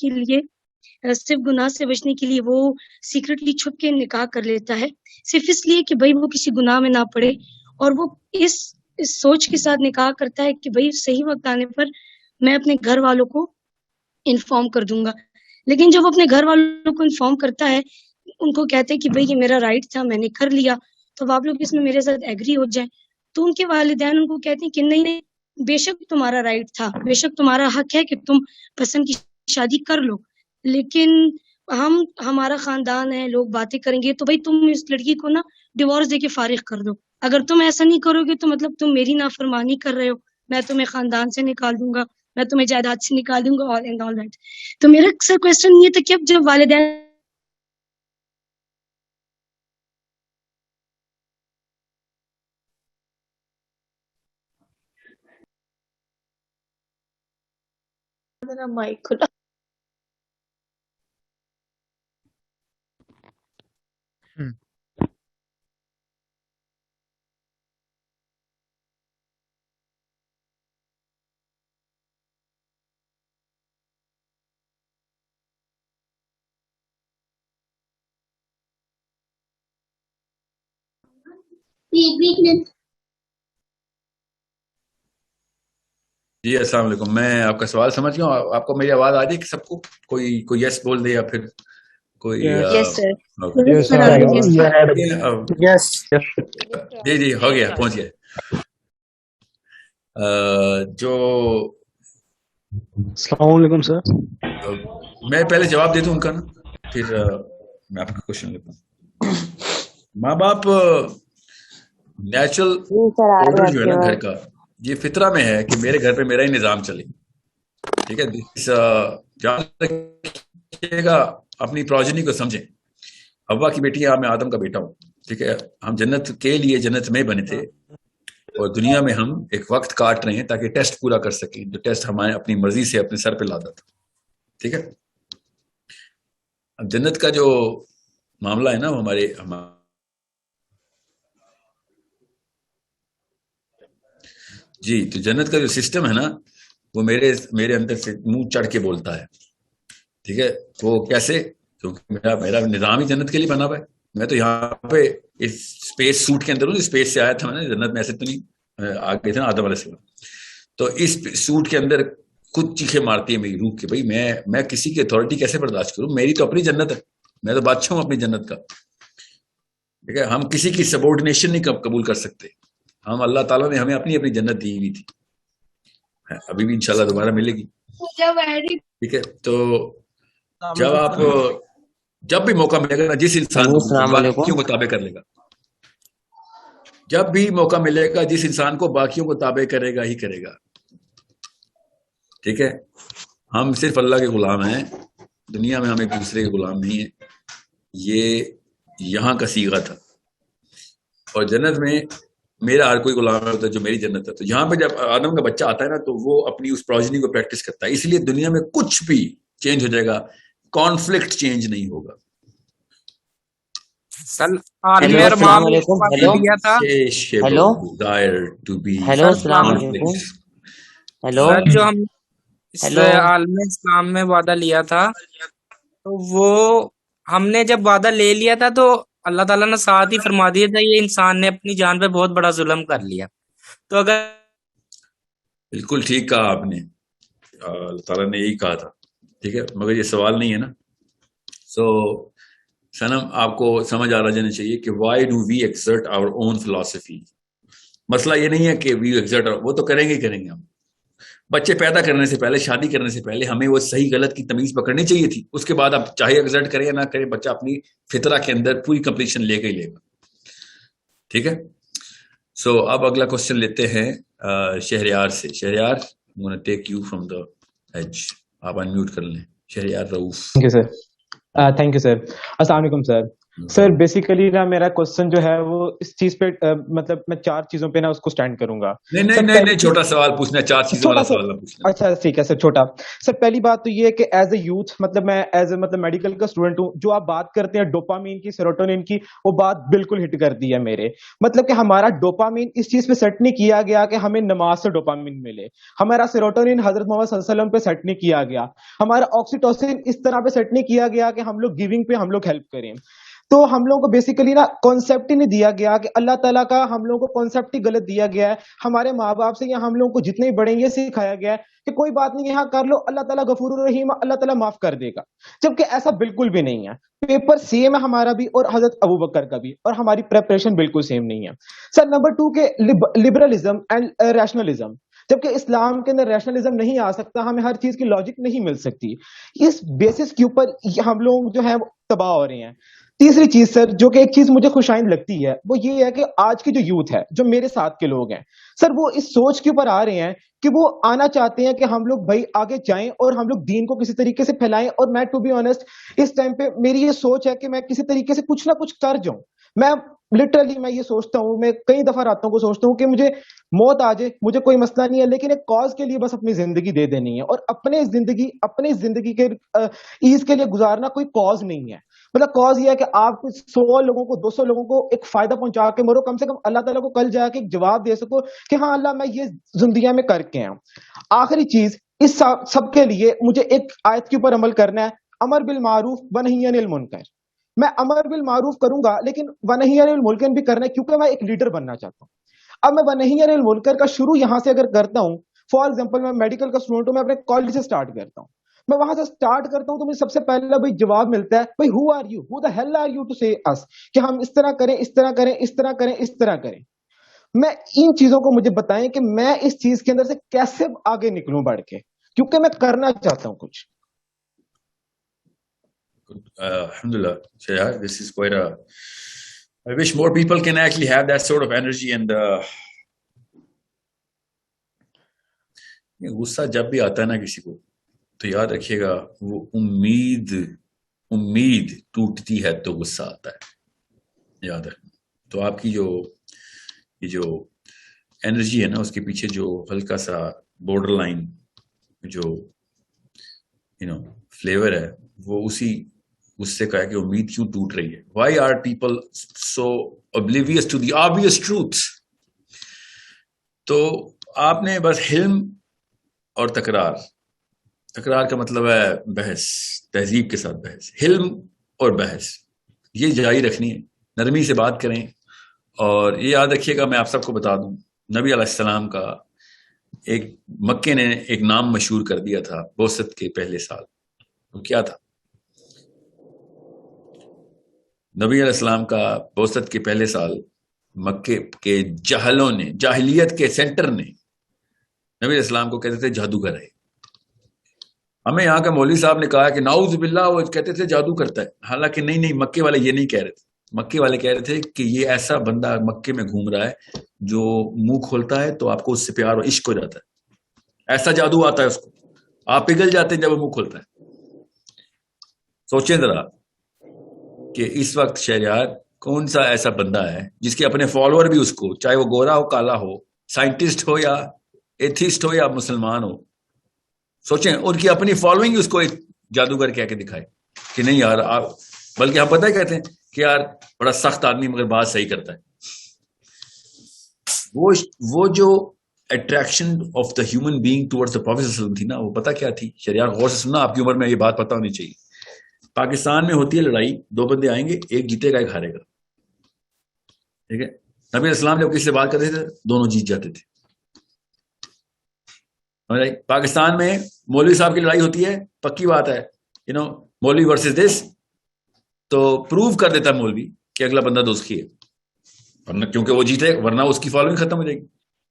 کے لیے وہ سیکرٹلی چھپ کے نکاح کر لیتا ہے, صرف اس لیے کہ بھائی وہ کسی گناہ میں نہ پڑے, اور وہ اس سوچ کے ساتھ نکاح کرتا ہے کہ بھائی صحیح وقت آنے پر میں اپنے گھر والوں کو انفارم کر دوں گا. لیکن جب وہ اپنے گھر والوں کو انفارم کرتا ہے, ان کو کہتے ہیں کہ بھائی یہ میرا رائٹ تھا, میں نے کر لیا, تو آپ لوگ اس میں میرے ساتھ ایگری ہو جائیں. تو ان کے والدین ان کو کہتے ہیں کہ نہیں, بے شک تمہارا رائٹ تھا، بے شک تمہارا حق ہے کہ تم پسند کی شادی کر لو، لیکن ہمارا خاندان ہے، لوگ باتیں کریں گے، تو بھائی تم اس لڑکی کو نا ڈیورس دے کے فارغ کر دو. اگر تم ایسا نہیں کرو گے تو مطلب تم میری نافرمانی کر رہے ہو، میں تمہیں خاندان سے نکال دوں گا، میں تمہیں جائیداد سے نکال دوں گا، آل اینڈ آل دیٹ. تو میرا اکثر کوشچن یہ تھا کہ اب جب والدین میرا مائک کھلا. جی السلام علیکم. میں آپ کا سوال سمجھ گیا ہوں. آپ کو میری آواز آ رہی ہے کہ سب کو کوئی یس بول دے یا پھر کوئی جی جی ہو گیا, پہنچ گیا. جو السلام علیکم سر. میں پہلے جواب دے دوں ان کا نا, پھر میں آپ کا کوشچن لیتا ہوں. ماں باپ نیچرل آرڈر جو ہے نا گھر کا, یہ فطرہ میں ہے کہ میرے گھر پہ میرا ہی نظام چلے. ٹھیک ہے, جان رکھیے گا, اپنی پروجنی کو سمجھیں. حوا کی بیٹی ہے, میں آدم کا بیٹا ہوں. ٹھیک ہے, ہم جنت کے لیے جنت میں بنے تھے, اور دنیا میں ہم ایک وقت کاٹ رہے ہیں تاکہ ٹیسٹ پورا کر سکیں, جو ٹیسٹ ہمارے اپنی مرضی سے اپنے سر پہ لاتا تھا. ٹھیک ہے, اب جنت کا جو معاملہ ہے نا, وہ ہمارے جی, تو جنت کا جو سسٹم ہے نا, وہ میرے اندر سے منہ چڑھ کے بولتا ہے. ٹھیک ہے, وہ کیسے؟ کیونکہ میرا نظام ہی جنت کے لیے بنا ہوا ہے. میں تو یہاں پہ اس اسپیس سوٹ کے اندر ہوں, اسپیس سے آیا تھا میں, جنت میں ایسے تو نہیں آ گئے تھے نا آدم علیہ السلام. تو اس سوٹ کے اندر خود چیخیں مارتی ہے میری روح کہ بھائی میں کسی کی اتھارٹی کیسے برداشت کروں, میری تو اپنی جنت ہے, میں تو بادشاہ ہوں اپنی جنت کا. ٹھیک ہے, ہم کسی کی سبورڈینیشن نہیں قبول کر سکتے. ہم اللہ تعالیٰ نے ہمیں اپنی جنت دی ہوئی تھی, ابھی بھی انشاءاللہ دوبارہ ملے گی. ٹھیک ہے, تو جب بھی موقع ملے گا نا, جس انسان کو باقیوں کو تابع کر لے گا, جب بھی موقع ملے گا جس انسان کو باقیوں کو تابع کرے گا ہی کرے گا. ٹھیک ہے, ہم صرف اللہ کے غلام ہیں, دنیا میں ہم ایک دوسرے کے غلام نہیں ہیں. یہ یہاں کا صیغہ تھا, اور جنت میں میرا ہر کوئی غلام ہوتا ہے جو میری جنت ہے. تو یہاں پہ جب آدم کا بچہ آتا ہے نا, تو وہ اپنی اس پروجنی کو پریکٹس کرتا ہے. اس لیے دنیا میں کچھ بھی چینج ہو جائے گا, کانفلکٹ چینج نہیں ہوگا. جو ہم عالم اسلام میں وعدہ لیا تھا, تو وہ ہم نے جب وعدہ لے لیا تھا تو اللہ تعالیٰ نے ساتھ ہی فرما دیا تھا یہ انسان نے اپنی جان پہ بہت بڑا ظلم کر لیا. تو اگر بالکل ٹھیک کہا آپ نے, اللہ تعالیٰ نے یہی کہا تھا. ٹھیک ہے, مگر یہ سوال نہیں ہے نا. سو سنم, آپ کو سمجھ آ رہا جانا چاہیے کہ why do we exert our own philosophy. مسئلہ یہ نہیں ہے کہ وی ایکسرٹ, وہ تو کریں گے ہم. بچے پیدا کرنے سے پہلے, شادی کرنے سے پہلے ہمیں وہ صحیح غلط کی تمیز پکڑنی چاہیے تھی. اس کے بعد اب چاہے ایکسرٹ کرے یا نہ کرے, بچہ اپنی فطرہ کے اندر پوری کمپلیشن لے کے ہی لے گا. ٹھیک ہے, سو اب اگلا کوشچن لیتے ہیں شہریار سے. Shahryar, take you from the edge. آپ انمیوٹ کر لیں. Shahryar Rauf. Thank you sir. السلام علیکم سر. سر بیسیکلی نا میرا کوشچن جو ہے وہ اس چیز پہ, مطلب میں 4 چیزوں پہ نا اس کو اسٹینڈ کروں گا. نہیں, چھوٹا سوال پوچھنا, 4 چیزوں والا سوال نہ پوچھنا. اچھا ٹھیک ہے سر, چھوٹا. سر پہلی بات تو یہ ہے کہ ایز اے یوتھ, مطلب میں ایز اے میڈیکل کا اسٹوڈنٹ ہوں, جو آپ بات کرتے ہیں ڈوپامین کی, سیروٹونین کی, وہ بات بالکل ہٹ کرتی ہے میرے. مطلب کہ ہمارا ڈوپامین اس چیز پہ سیٹ نہیں کیا گیا کہ ہمیں نماز سے ڈوپامین ملے. ہمارا سیروٹونین حضرت محمد صلی اللہ علیہ وسلم پہ سیٹ نہیں کیا گیا. ہمارا آکسیٹوسن اس طرح پہ سیٹ نہیں کیا گیا کہ ہم لوگ گیونگ پہ ہم لوگ ہیلپ کریں. تو ہم لوگوں کو بیسیکلی نا کانسیپٹ ہی نہیں دیا گیا کہ اللہ تعالیٰ کا, ہم لوگوں کو کانسیپٹ ہی غلط دیا گیا ہے. ہمارے ماں باپ سے یا ہم لوگوں کو جتنے بڑے یہ سکھایا گیا ہے کہ کوئی بات نہیں, یہاں کر لو, اللہ تعالیٰ غفور الرحیم, اللہ تعالیٰ معاف کر دے گا. جبکہ ایسا بالکل بھی نہیں ہے. پیپر سیم ہے ہمارا بھی اور حضرت ابوبکر کا بھی, اور ہماری پریپریشن بالکل سیم نہیں ہے. سر نمبر 2 کے لبرلزم اینڈ ریشنلزم. جبکہ اسلام کے اندر ریشنلزم نہیں آ سکتا, ہمیں ہر چیز کی لاجک نہیں مل سکتی. اس بیسس کے اوپر ہم لوگ جو ہے تباہ ہو رہے ہیں. تیسری چیز سر, جو کہ ایک چیز مجھے خوش آئند لگتی ہے, وہ یہ ہے کہ آج کی جو یوتھ ہے, جو میرے ساتھ کے لوگ ہیں سر, وہ اس سوچ کے اوپر آ رہے ہیں کہ وہ آنا چاہتے ہیں کہ ہم لوگ بھائی آگے جائیں اور ہم لوگ دین کو کسی طریقے سے پھیلائیں. اور میں ٹو بی آنےسٹ اس ٹائم پہ میری یہ سوچ ہے کہ میں کسی طریقے سے کچھ نہ کچھ کر جاؤں. میں لٹرلی میں یہ سوچتا ہوں, میں کئی دفعہ راتوں کو سوچتا ہوں کہ مجھے موت آ جائے, مجھے کوئی مسئلہ نہیں ہے, لیکن ایک کاز کے لیے بس اپنی زندگی دے دینی ہے, اور اپنی زندگی کے ایز کے لیے گزارنا کوئی کاز نہیں ہے. مطلب کاز یہ ہے کہ آپ 100 لوگوں کو 200 لوگوں کو ایک فائدہ پہنچا کے مرو, کم سے کم اللہ تعالیٰ کو کل جا کے ایک جواب دے سکو کہ ہاں اللہ میں یہ زندگیاں میں کر کے آؤں. آخری چیز اس سب کے لیے مجھے ایک آیت کے اوپر عمل کرنا ہے, امر بالمعروف ونہی عن المنکر. میں امر بالمعروف کروں گا لیکن ونہی عن المنکر بھی کرنا ہے, کیونکہ میں ایک لیڈر بننا چاہتا ہوں. اب میں ونہی عن المنکر کا شروع یہاں سے اگر کرتا ہوں, فار ایگزامپل میں میڈیکل کا اسٹوڈنٹ ہوں, میں اپنے کالج سے اسٹارٹ کرتا ہوں, میں وہاں سے اسٹارٹ کرتا ہوں تو مجھے سب سے پہلا بھائی جواب ملتا ہے, بھائی who are you, who the hell are you to say اس, کہ ہم اس طرح کریں, اس طرح کریں, اس طرح کریں, اس طرح کریں. میں ان چیزوں کو مجھے بتائیں کہ میں اس چیز کے اندر سے کیسے آگے نکلوں بڑھ کے, کیونکہ میں کرنا چاہتا ہوں کچھ. Alhamdulillah. So yeah, this is quite a. I wish more people can actually have that sort of energy and. غصہ جب بھی آتا ہے نا کسی کو, تو یاد رکھیے گا وہ امید ٹوٹتی ہے تو غصہ آتا ہے, یاد رکھنا. تو آپ کی یہ جو انرجی ہے نا, اس کے پیچھے جو ہلکا سا بارڈر لائن جو فلیور ہے, وہ اسی غصے کا ہے کہ امید کیوں ٹوٹ رہی ہے. Why are people so oblivious to the obvious truths. تو آپ نے بس حلم اور تکرار کا مطلب ہے بحث, تہذیب کے ساتھ بحث, حلم اور بحث یہ جاری رکھنی ہے. نرمی سے بات کریں, اور یہ یاد رکھیے گا, میں آپ سب کو بتا دوں, نبی علیہ السلام کا ایک مکے نے ایک نام مشہور کر دیا تھا بعثت کے پہلے سال. وہ کیا تھا؟ نبی علیہ السلام کا بعثت کے پہلے سال مکے کے جاہلوں نے, جاہلیت کے سینٹر نے نبی علیہ السلام کو کہتے تھے جادوگر ہے. ہمیں یہاں کا مولوی صاحب نے کہا کہ نعوذ باللہ, وہ کہتے تھے جادو کرتا ہے. حالانکہ نہیں, مکے والے یہ نہیں کہہ رہے تھے. مکے والے کہہ رہے تھے کہ یہ ایسا بندہ مکے میں گھوم رہا ہے جو منہ کھولتا ہے تو آپ کو اس سے پیار اور عشق ہو جاتا ہے. ایسا جادو آتا ہے اس کو, آپ پگھل جاتے ہیں جب وہ منہ کھولتا ہے. سوچیں ذرا کہ اس وقت شہریار کون سا ایسا بندہ ہے جس کے اپنے فالوور بھی اس کو, چاہے وہ گورا ہو, کالا ہو, سائنٹسٹ ہو یا ایتھیسٹ ہو یا مسلمان ہو, سوچیں ان کی اپنی فالوئنگ اس کو ایک جادوگر کہہ کے دکھائے کہ نہیں یار آپ, بلکہ ہم پتہ کہتے ہیں کہ یار بڑا سخت آدمی مگر بات صحیح کرتا ہے. وہ جو attraction of the human being towards the prophet صلی اللہ علیہ وسلم تھی نا, وہ پتہ کیا تھی شہریار؟ غور سے سننا, آپ کی عمر میں یہ بات پتہ ہونی چاہیے. پاکستان میں ہوتی ہے لڑائی, 2 بندے آئیں گے, ایک جیتے گا ایک ہارے گا, ٹھیک ہے. نبی علیہ السلام جب کسی سے بات کرتے تھے دونوں جیت جاتے تھے. پاکستان میں مولوی صاحب کی لڑائی ہوتی ہے, پکی بات ہے, مولوی ورسز دس, تو پروو کر دیتا ہے مولوی کہ اگلا بندہ دوزخی ہے, ورنہ کیونکہ وہ جیتے, ورنہ اس کی فالوئنگ ختم ہو جائے گی.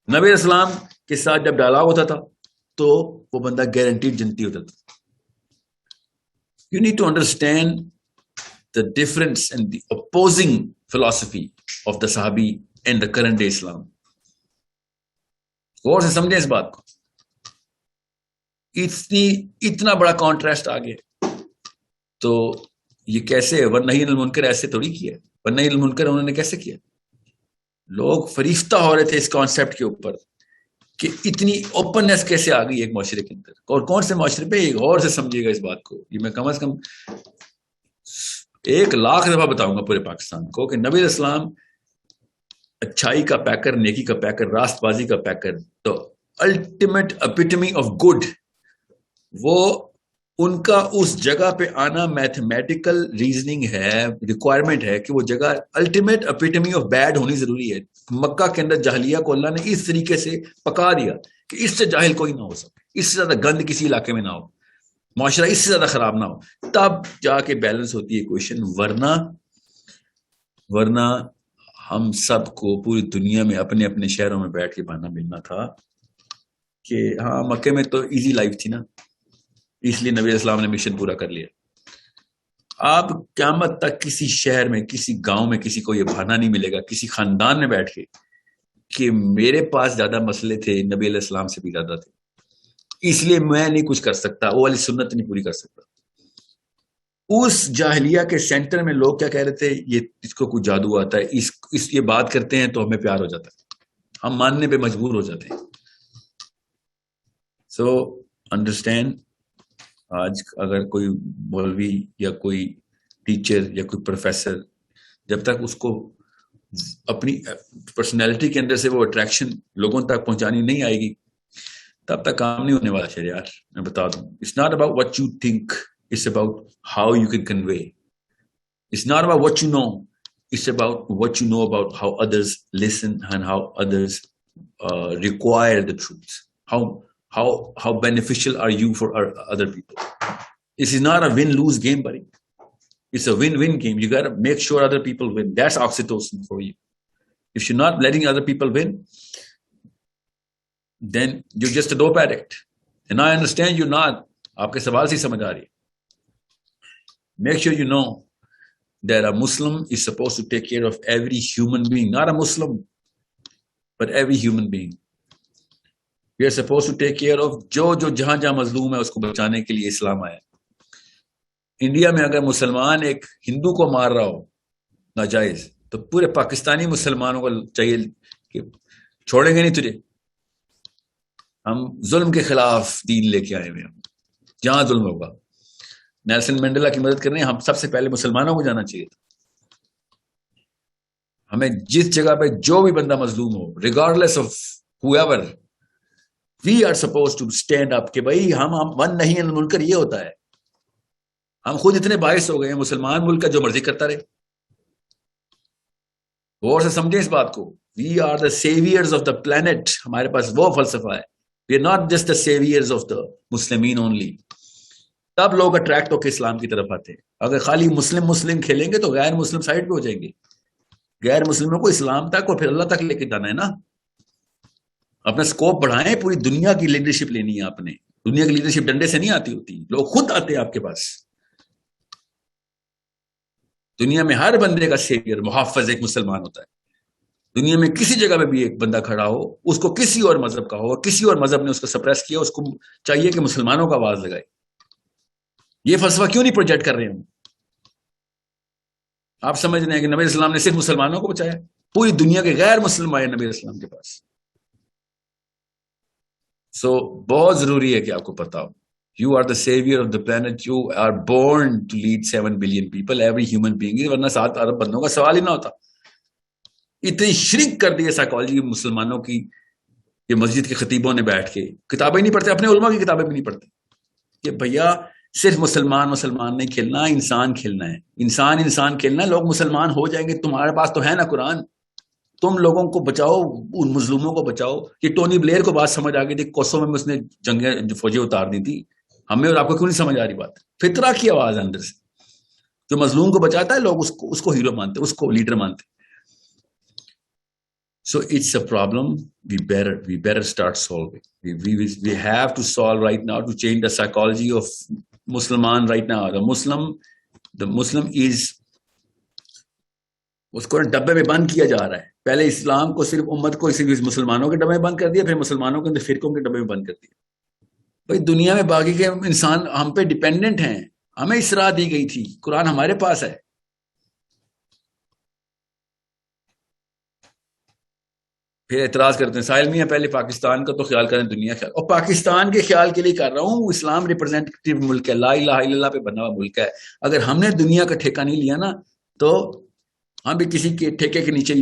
نبی علیہ السلام کے ساتھ جب ڈائلاگ ہوتا تھا تو وہ بندہ گارنٹیڈ جنتی ہوتا تھا. You need to understand the difference and the opposing philosophy of the Sahabi and the current day Islam. غور سے سمجھیں اس بات کو. اتنا بڑا کانٹراسٹ آ گیا تو یہ کیسے ہے؟ ورنہ عن المنکر ایسے تھوڑی کیا, ورنہ عن المنکر انہوں نے کیسے کیا؟ لوگ فریفتہ ہو رہے تھے اس کانسیپٹ کے اوپر کہ اتنی اوپننس کیسے آ گئی ایک معاشرے کے اندر, اور کون سے معاشرے پہ. غور سے سمجھیے گا اس بات کو, یہ میں کم از کم 1,00,000 دفعہ بتاؤں گا پورے پاکستان کو کہ نبی علیہ السلام اچھائی کا پیکر, نیکی کا پیکر, راست بازی کا پیکر, تو الٹیمیٹ اپیٹمی آف گڈ. وہ ان کا اس جگہ پہ آنا میتھمیٹیکل ریزننگ ہے, ریکوائرمنٹ ہے کہ وہ جگہ الٹیمیٹ اپیٹمی آف بیڈ ہونی ضروری ہے. مکہ کے اندر جاہلیہ کو اللہ نے اس طریقے سے پکا دیا کہ اس سے جاہل کوئی نہ ہو سکے, اس سے زیادہ گند کسی علاقے میں نہ ہو, معاشرہ اس سے زیادہ خراب نہ ہو, تب جا کے بیلنس ہوتی ہے ایکویشن. ورنہ ہم سب کو پوری دنیا میں اپنے اپنے شہروں میں بیٹھ کے بہانا ملنا تھا کہ ہاں مکے میں تو ایزی لائف تھی نا، اس لیے نبی اسلام نے مشن پورا کر لیا. آپ قیامت تک کسی شہر میں، کسی گاؤں میں کسی کو یہ بہانا نہیں ملے گا، کسی خاندان میں بیٹھ کے، کہ میرے پاس زیادہ مسئلے تھے، نبی علیہ السلام سے بھی زیادہ تھے، اس لیے میں نہیں کچھ کر سکتا، وہ والی سنت نہیں پوری کر سکتا. اس جاہلیہ کے سینٹر میں لوگ کیا کہہ رہے تھے، یہ اس کو کوئی جادو آتا ہے، اس یہ بات کرتے ہیں تو ہمیں پیار ہو جاتا ہے، ہم ماننے پہ مجبور ہو جاتے ہیں. سو انڈرسٹینڈ، آج اگر کوئی مولوی یا کوئی ٹیچر یا کوئی پروفیسر جب تک اس کو اپنی پرسنالٹی کے اندر سے وہ اٹریکشن لوگوں تک پہنچانی نہیں آئے گی، تب تک کام نہیں ہونے والا. شریعت میں بتا دوں، it's not about what you think, it's about how you can convey. It's not about what you know, it's about what you know about how others listen and how others require the truth. How beneficial are you for other people? This is not a win-lose game, buddy. It's a win-win game. You got to make sure other people win. That's oxytocin for you. If you're not letting other people win, then you're just a dope addict. And I understand you're not. آپ کے سوال سے سمجھ آ رہی ہے. Make sure you know that a Muslim is supposed to take care of every human being. Not a Muslim, but every human being. We are supposed to take care of جو جہاں جہاں مظلوم ہے اس کو بچانے کے لیے اسلام آیا. انڈیا میں اگر مسلمان ایک ہندو کو مار رہا ہو ناجائز، تو پورے پاکستانی مسلمانوں کو چاہیے کہ چھوڑیں گے نہیں تجھے. ہم ظلم کے خلاف دین لے کے آئے ہوئے ہیں. جہاں ظلم ہوگا، نیلسن منڈیلا کی مدد کرنے ہم سب سے پہلے مسلمانوں کو جانا چاہیے تھا. ہمیں جس جگہ پہ جو بھی بندہ مظلوم ہو، regardless of whoever, we are supposed to stand up کہ بھائی ہم ون نہیں المنکر. یہ ہوتا ہے ہم خود اتنے باعث ہو گئے ہیں، مسلمان ملک کا جو مرضی کرتا رہے. غور سے سمجھیں اس بات کو. We are the saviors of the planet. ہمارے پاس وہ فلسفہ ہے. We are not just the saviors of the Muslimin only. تب لوگ اٹریکٹ ہو کے اسلام کی طرف آتے ہیں. اگر خالی مسلم کھیلیں گے تو غیر مسلم سائڈ پہ ہو جائیں گے. غیر مسلموں کو اسلام تک اور پھر اللہ تک لے کے جانا ہے نا. اپنا سکوپ بڑھائیں. پوری دنیا کی لیڈرشپ لینی ہے آپ نے. دنیا کی لیڈرشپ ڈنڈے سے نہیں آتی ہوتی، لوگ خود آتے ہیں آپ کے پاس. دنیا میں ہر بندے کا سیویئر، محافظ ایک مسلمان ہوتا ہے. دنیا میں کسی جگہ پہ بھی ایک بندہ کھڑا ہو، اس کو کسی اور مذہب کا ہو، کسی اور مذہب نے اس کو سپریس کیا، اس کو چاہیے کہ مسلمانوں کا آواز لگائے. یہ فلسفہ کیوں نہیں پروجیکٹ کر رہے ہم؟ آپ سمجھ رہے ہیں کہ نبی اسلام نے صرف مسلمانوں کو بچایا؟ پوری دنیا کے غیر مسلم آئے نبی اسلام کے پاس. سو بہت ضروری ہے کہ آپ کو پتا ہو، you are the saviour of the planet. You are born to lead 7 billion people, every human being. ورنہ 7 ارب بندوں کا سوال ہی نہ ہوتا. اتنی شرک کر دی ہے سائیکالوجی مسلمانوں کی. یہ مسجد کے خطیبوں نے بیٹھ کے کتابیں نہیں پڑھتے، اپنے علماء کی کتابیں بھی نہیں پڑھتے، کہ بھیا صرف مسلمان نہیں کھیلنا، انسان کھیلنا ہے. انسان کھیلنا ہے. لوگ مسلمان ہو جائیں گے. تمہارے پاس تو ہے نا قرآن. تم لوگوں کو بچاؤ، ان مظلوموں کو بچاؤ. یہ ٹونی بلیئر کو بات سمجھ آ گئی تھی، کوسو میں اس نے جنگیں فوجیں اتار دی تھی. ہمیں اور آپ کو کیوں نہیں سمجھ آ رہی بات؟ فطرہ کی آواز اندر سے. جو مظلوم کو بچاتا ہے لوگ اس کو ہیرو مانتے، اس کو لیڈر مانتے. So it's a problem we better start solving. We have to solve right now to change the psychology of Musliman right now. The Muslim is اس کو ڈبے میں بند کیا جا رہا ہے. پہلے اسلام کو صرف امت کو صرف مسلمانوں کے ڈبے میں بند کر دیا، پھر مسلمانوں کے اندر فرقوں کے ڈبے میں بند کر دیا. بھائی دنیا میں باقی کے انسان ہم پہ ڈیپینڈنٹ ہیں. ہمیں اسراء دی گئی تھی، قرآن ہمارے پاس ہے. پھر اعتراض کرتے ہیں ساحل میاں پہلے پاکستان کا تو خیال کریں، دنیا خیال. اور پاکستان کے خیال کے لیے کر رہا ہوں. اسلام ریپرزینٹیو ملک ہے، لا الہ الا اللہ پہ بنا ہوا ملک ہے. اگر ہم نے دنیا کا ٹھیکہ نہیں لیا نا تو ہم بھی کسی کے ٹھیکے کے نیچے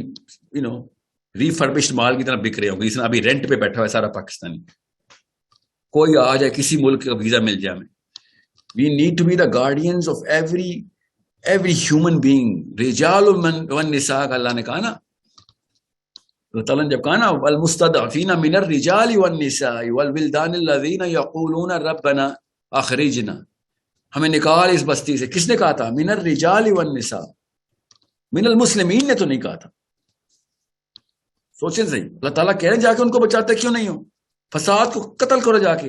ریفربشڈ مال کی طرح بک رہے ہوں گے. اس نے ابھی رینٹ پہ بیٹھا ہوا ہے سارا پاکستانی. کوئی آ جائے، کسی ملک کا ویزا مل جائے ہمیں. We need to be the guardians of every human being. رجال والنساء کا اللہ نے کہا نا، اللہ تعالیٰ نے جب کہا نا والمستضعفین من الرجال والنساء والولدان الذین یقولون ربنا اخرجنا، ہمیں نکال اس بستی سے. کس نے کہا تھا؟ من الرجال والنساء. من المسلمین نے تو نہیں کہا تھا. سوچیں صحیح. اللہ تعالیٰ کہہ رہے ہیں جا کے ان کو بچاتے کیوں نہیں ہو؟ فساد کو قتل کرو جا کے.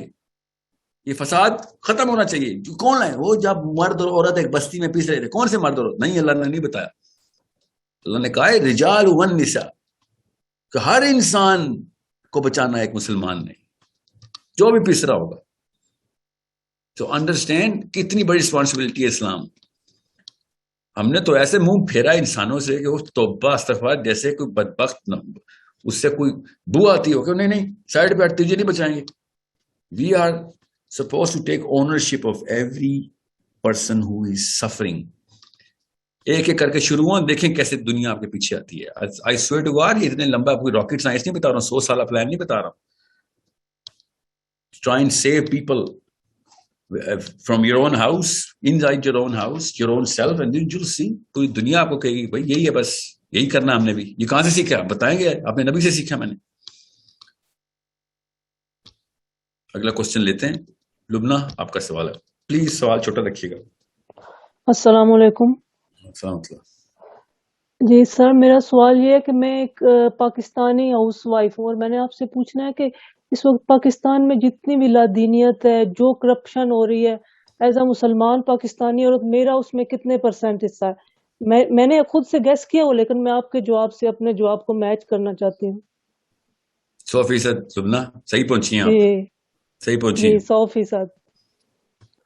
یہ فساد ختم ہونا چاہیے. کون ہے وہ؟ جب مرد اور عورت ایک بستی میں پیس رہے تھے. کون سے مرد اور عورت؟ نہیں، اللہ نے نہیں بتایا. اللہ نے کہا ہے رجال والنساء، کہ ہر انسان کو بچانا ہے ایک مسلمان نے، جو بھی پیس رہا ہوگا. تو انڈرسٹینڈ کتنی بڑی رسپانسبلٹی ہے اسلام. ہم نے تو ایسے منہ پھیرا انسانوں سے کہ وہ توبہ استغفار، جیسے کوئی بدبخت نہ اس سے کوئی بو آتی ہو کہ نہیں سائڈ پہ تجھے نہیں بچائیں گے. We are suppose to take ownership of every person who is suffering. ایک ایک کر کے شروع ہوں، دیکھیں کیسے دنیا آپ کے پیچھے آتی ہے. آئی سویئر ٹو گاڈ، یہ اتنے لمبا کوئی راکٹ سائنس نہیں بتا رہا ہوں، 100 سالہ پلان نہیں بتا رہا ہوں. Try and save people from your own house, inside your own house, your own self, and then you'll see. پوری دنیا آپ کو کہے گی بھائی یہی ہے، بس یہی کرنا ہم نے بھی. یہ کہاں سے سیکھا؟ بتائیں گے اپنے نبی سے سیکھا میں نے. اگلا کوشچن لیتے ہیں. لبنہ آپ کا سوال ہے، پلیز سوال چھوٹا رکھیے گا. السلام علیکم. السلام علیکم. جی سر، میرا سوال یہ ہے کہ میں ایک پاکستانی ہاؤس وائف ہوں، اور میں نے آپ سے پوچھنا ہے کہ اس وقت پاکستان میں جتنی بھی لادینیت ہے، جو کرپشن ہو رہی ہے، ایز اے مسلمان پاکستانی عورت میرا اس میں کتنے % حصہ ہے؟ میں نے خود سے گیس کیا ہو، لیکن میں آپ کے جواب سے اپنے جواب کو میچ کرنا چاہتی ہوں. 100% لبنہ صحیح پہنچی ہیں جی آپ، صحیح پہنچی جی ہیں. 100%.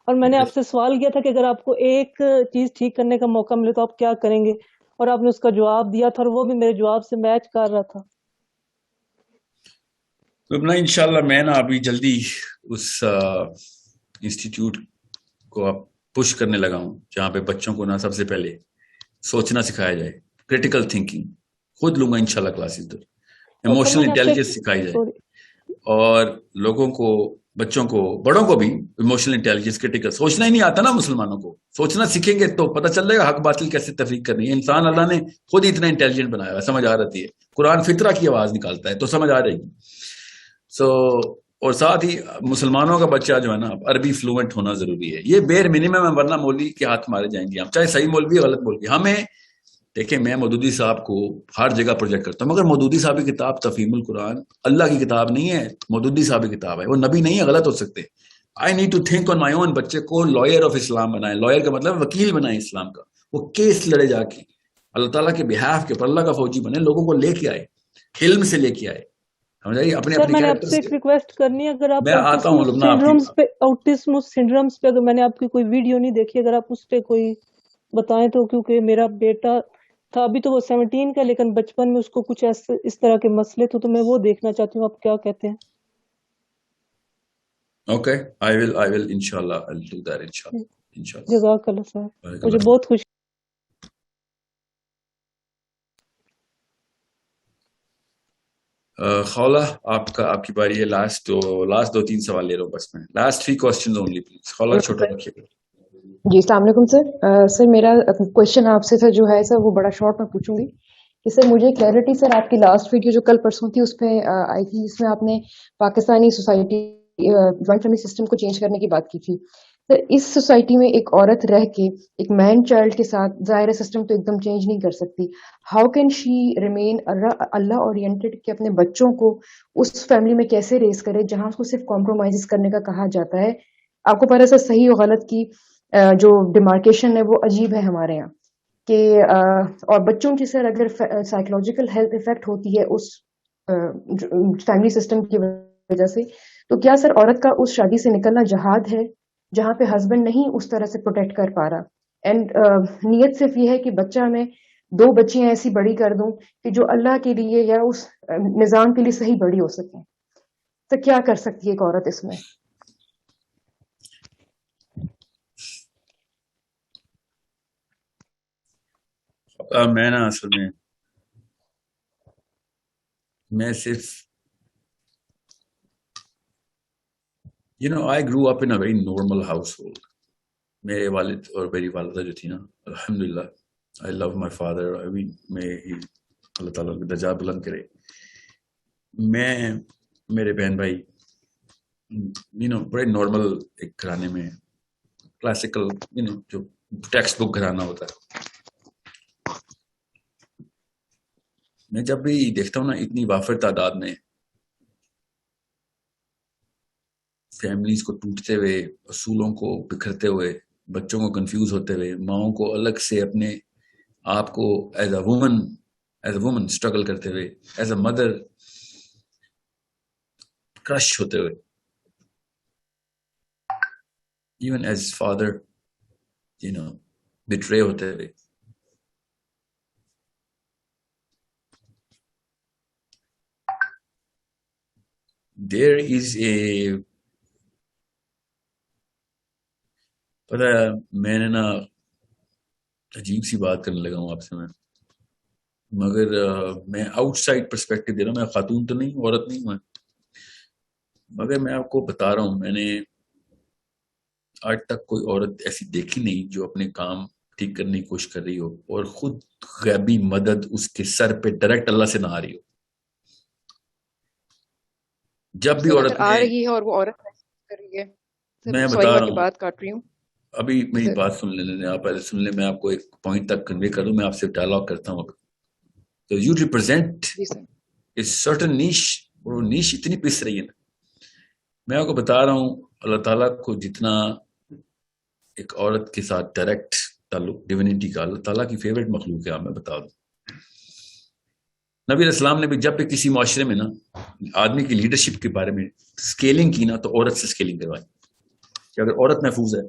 اور میں نے آپ سے سوال کیا تھا کہ اگر آپ کو ایک چیز ٹھیک کرنے کا موقع ملے تو آپ کیا کریں گے، اور آپ نے اس کا جواب دیا تھا، اور وہ بھی میرے جواب سے میچ کر رہا تھا. لبنہ انشاءاللہ میں نا ابھی جلدی اس انسٹیٹیوٹ کو اب پش کرنے لگا ہوں جہاں پہ بچوں کو نا سب سے پہلے سوچنا سکھایا جائے، کریٹیکل تھنکنگ. خود لوں گا انشاءاللہ کلاسز پر. ایموشنل انٹیلیجنس سکھائی جائے، اور لوگوں کو، بچوں کو، بڑوں کو بھی ایموشنل انٹیلیجنس، کریٹیکل سوچنا ہی نہیں آتا نا مسلمانوں کو. سوچنا سیکھیں گے تو پتہ چل جائے گا حق باطل کیسے تفریق کرنی ہے. انسان اللہ نے خود ہی اتنا انٹیلیجنٹ بنایا ہے، سمجھ آ رہتی ہے. قرآن فطرہ کی آواز نکالتا ہے تو سمجھ آ رہے گی. اور ساتھ ہی مسلمانوں کا بچہ جو ہے نا عربی فلوئنٹ ہونا ضروری ہے. یہ بیر منیمم ہے، ورنہ مولوی کے ہاتھ مارے جائیں گے ہم، چاہے صحیح مولوی غلط مولوی. ہمیں دیکھیں، میں مودودی صاحب کو ہر جگہ پروجیکٹ کرتا ہوں، مگر مودودی صاحب کی کتاب تفہیم القرآن اللہ کی کتاب نہیں ہے، مودودی صاحب کی کتاب ہے. وہ نبی نہیں ہے، غلط ہو سکتے. I need to think on my own. بچے کو لائر آف اسلام بنائیں. لائر کا مطلب وکیل بنائیں اسلام کا. وہ کیس لڑے جا کے اللہ تعالیٰ کے بہاف کے پر، اللہ کا فوجی بنے، لوگوں کو لے کے آئے، علم سے لے کے آئے. سر میں نے آپ سے ایک ریکویسٹ کرنی ہے، اگر آپ میں آتا ہوں آؤٹزم سنڈرومز پہ اگر میں نے آپ کی کوئی ویڈیو نہیں دیکھی، اگر آپ اس پہ کوئی بتائیں تو، کیونکہ میرا بیٹا تھا، ابھی تو وہ 17 کا، لیکن بچپن میں اس کو کچھ اس طرح کے مسئلے تھے، تو میں وہ دیکھنا چاہتی ہوں آپ کیا کہتے ہیں. اوکے، آئی ول انشاءاللہ I'll do that انشاءاللہ. جزاک اللہ سر، مجھے بہت خوشی. خولا آپ کی باری ہے. لاسٹ 2-3 سوال لے رہا ہوں بس میں. Last 3 questions only please. خولا چھوٹا رکھیے گا. جی السلام علیکم سر. سر میرا کوشچن آپ سے جو ہے سر وہ بڑا شارٹ میں پوچھوں گی کہ سر مجھے کلیئرٹی سر آپ کی لاسٹ ویڈیو جو کل پرسوں تھی اس پہ آئی تھی، جس میں آپ نے Pakistani society joint family system کو چینج کرنے کی بات کی تھی. سر اس سوسائٹی میں ایک عورت رہ کے ایک مین چائلڈ کے ساتھ ظاہر سسٹم تو ایک دم چینج نہیں کر سکتی. How can she remain Allah oriented کہ اپنے بچوں کو اس فیملی میں کیسے ریز کرے جہاں اس کو صرف کمپرومائز کرنے کا کہا جاتا ہے. آپ کو پتہ سر صحیح و غلط کی جو ڈیمارکیشن ہے وہ عجیب ہے ہمارے یہاں کہ اور بچوں کی سر اگر سائیکولوجیکل ہیلتھ افیکٹ ہوتی ہے اس فیملی سسٹم کی وجہ سے، تو کیا سر عورت کا اس شادی سے نکلنا جہاد ہے جہاں پہ ہسبینڈ نہیں اس طرح سے پروٹیکٹ کر پا رہا؟ اینڈ نیت صرف یہ ہے کہ بچہ میں 2 بچیاں ایسی بڑی کر دوں کہ جو اللہ کے لیے یا اس نظام کے لیے صحیح بڑی ہو سکیں. تو کیا کر سکتی ہے ایک عورت اس میں؟ میں نا اصل میں صرف I grew up in a very normal household. میرے والد اور میری والدہ جو تھی نا، الحمدللہ I love my father. I mean میں اللہ تعالیٰ کے درجات بلند کرے. میں میرے بہن بھائی بڑے نارمل ایک گھرانے میں، کلاسیکل جو ٹیکسٹ بک گھرانہ ہوتا ہے. میں جب بھی دیکھتا ہوں نا اتنی وافر تعداد میں فیملیز کو ٹوٹتے ہوئے، اصولوں کو بکھرتے ہوئے، بچوں کو کنفیوز ہوتے ہوئے، ماؤں کو الگ سے اپنے آپ کو ایز اے وومن اسٹرگل کرتے ہوئے، ایز اے مدر کرش ہوتے ہوئے، ایون ایز فادر بٹرے ہوتے ہوئے. There is a پتہ ہے میں نے نا عجیب سی بات کرنے لگا ہوں آپ سے میں، مگر میں آؤٹ سائڈ پرسپیکٹو دے رہا ہوں. میں خاتون تو نہیں، عورت نہیں ہوں، مگر میں آپ کو بتا رہا ہوں میں نے آج تک کوئی عورت ایسی دیکھی نہیں جو اپنے کام ٹھیک کرنے کی کوشش کر رہی ہو اور خود غیبی مدد اس کے سر پہ ڈائریکٹ اللہ سے نہ آ رہی ہو. جب بھی عورت آ رہی ہے اور وہ عورت کر رہی ہے، میں بتا رہا ہوں، بات کاٹ رہی ہوں، ابھی میری بات سن لیں، آپ پہلے سن لیں، میں آپ کو ایک پوائنٹ تک کنوے کر دوں، میں آپ سے ڈائلاگ کرتا ہوں. تو یو ریپرزینٹ اے سرٹن نیش، اور وہ نیش اتنی پس رہی ہے نا. میں آپ کو بتا رہا ہوں اللہ تعالیٰ کو جتنا ایک عورت کے ساتھ ڈائریکٹ تعلق ڈیوینٹی کا، اللہ تعالیٰ کی فیوریٹ مخلوق ہے. آپ میں بتا دوں نبی علیہ السلام نے بھی جب بھی کسی معاشرے میں نا آدمی کی لیڈرشپ کے بارے میں سکیلنگ کی نا تو عورت سے سکیلنگ کروائی کہ اگر عورت محفوظ ہے،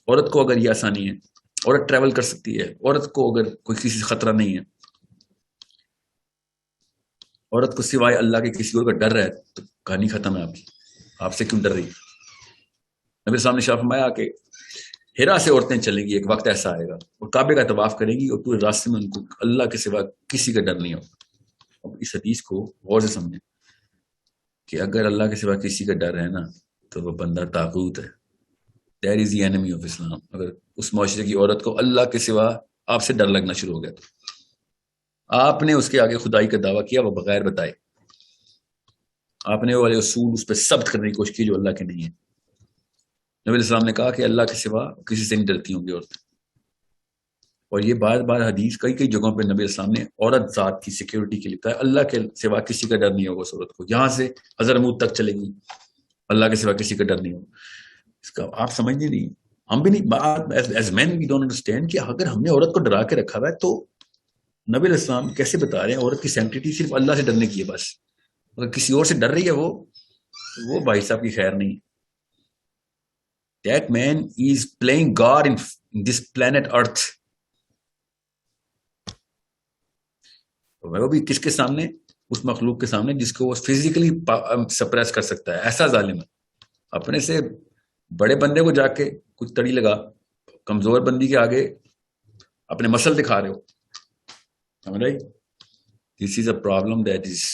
عورت کو اگر یہ آسانی ہے، عورت ٹریول کر سکتی ہے، عورت کو اگر کوئی کسی سے خطرہ نہیں ہے، عورت کو سوائے اللہ کے کسی اور کا ڈر ہے تو کہانی ختم ہے. آپ سے کیوں ڈر رہی؟ نبی السلام نے شاہ فرمایا کہ ہیرا سے عورتیں چلیں گی، ایک وقت ایسا آئے گا اور کعبے کا طواف کریں گی اور پورے راستے میں ان کو اللہ کے سوا کسی کا ڈر نہیں ہوگا. اب اس حدیث کو غور سے سمجھیں کہ اگر اللہ کے سوا کسی کا ڈر ہے نا تو وہ بندہ طاغوت ہے. That is the enemy of Islam. اگر اس معاشرے کی عورت کو اللہ کے سوا آپ سے ڈر لگنا شروع ہو گیا تو آپ نے اس کے آگے خدائی کا دعویٰ کیا، وہ بغیر بتائے آپ نے وہ والے اصول اس پہ ثبت کرنے کی کوشش کی جو اللہ کے نہیں ہے. نبی علیہ السلام نے کہا کہ اللہ کے سوا کسی سے نہیں ڈرتی ہوں گی عورتیں. اور یہ بار بار حدیث کئی جگہوں پہ نبی علیہ السلام نے عورت ذات کی سیکیورٹی کے لیے کہا اللہ کے سوا کسی کا ڈر نہیں ہوگا اس عورت کو. یہاں سے حضرموت تک چلے گی، اللہ کے سوا کسی کا ڈر نہیں ہوگا. اس کا آپ سمجھنے نہیں، ہم بھی نہیں، as men we don't understand کہ اگر ہم نے عورت کو ڈرا کے رکھا ہوا ہے تو نبی علیہ السلام کیسے بتا رہے ہیں عورت کی سینکٹیٹی صرف اللہ سے ڈرنے کی ہے بس. اگر کسی اور سے ڈر رہی ہے وہ بھائی صاحب کی خیر نہیں. That man is playing God in this planet Earth. وہ بھی کس کے سامنے؟ اس مخلوق کے سامنے جس کو وہ فزیکلی سپریس کر سکتا ہے. ایسا ظالم ہے. اپنے سے بڑے بندے کو جا کے کچھ تڑی لگا، کمزور بندی کے آگے اپنے مسل دکھا رہے ہو. سمجھ رہے؟ This is a problem that is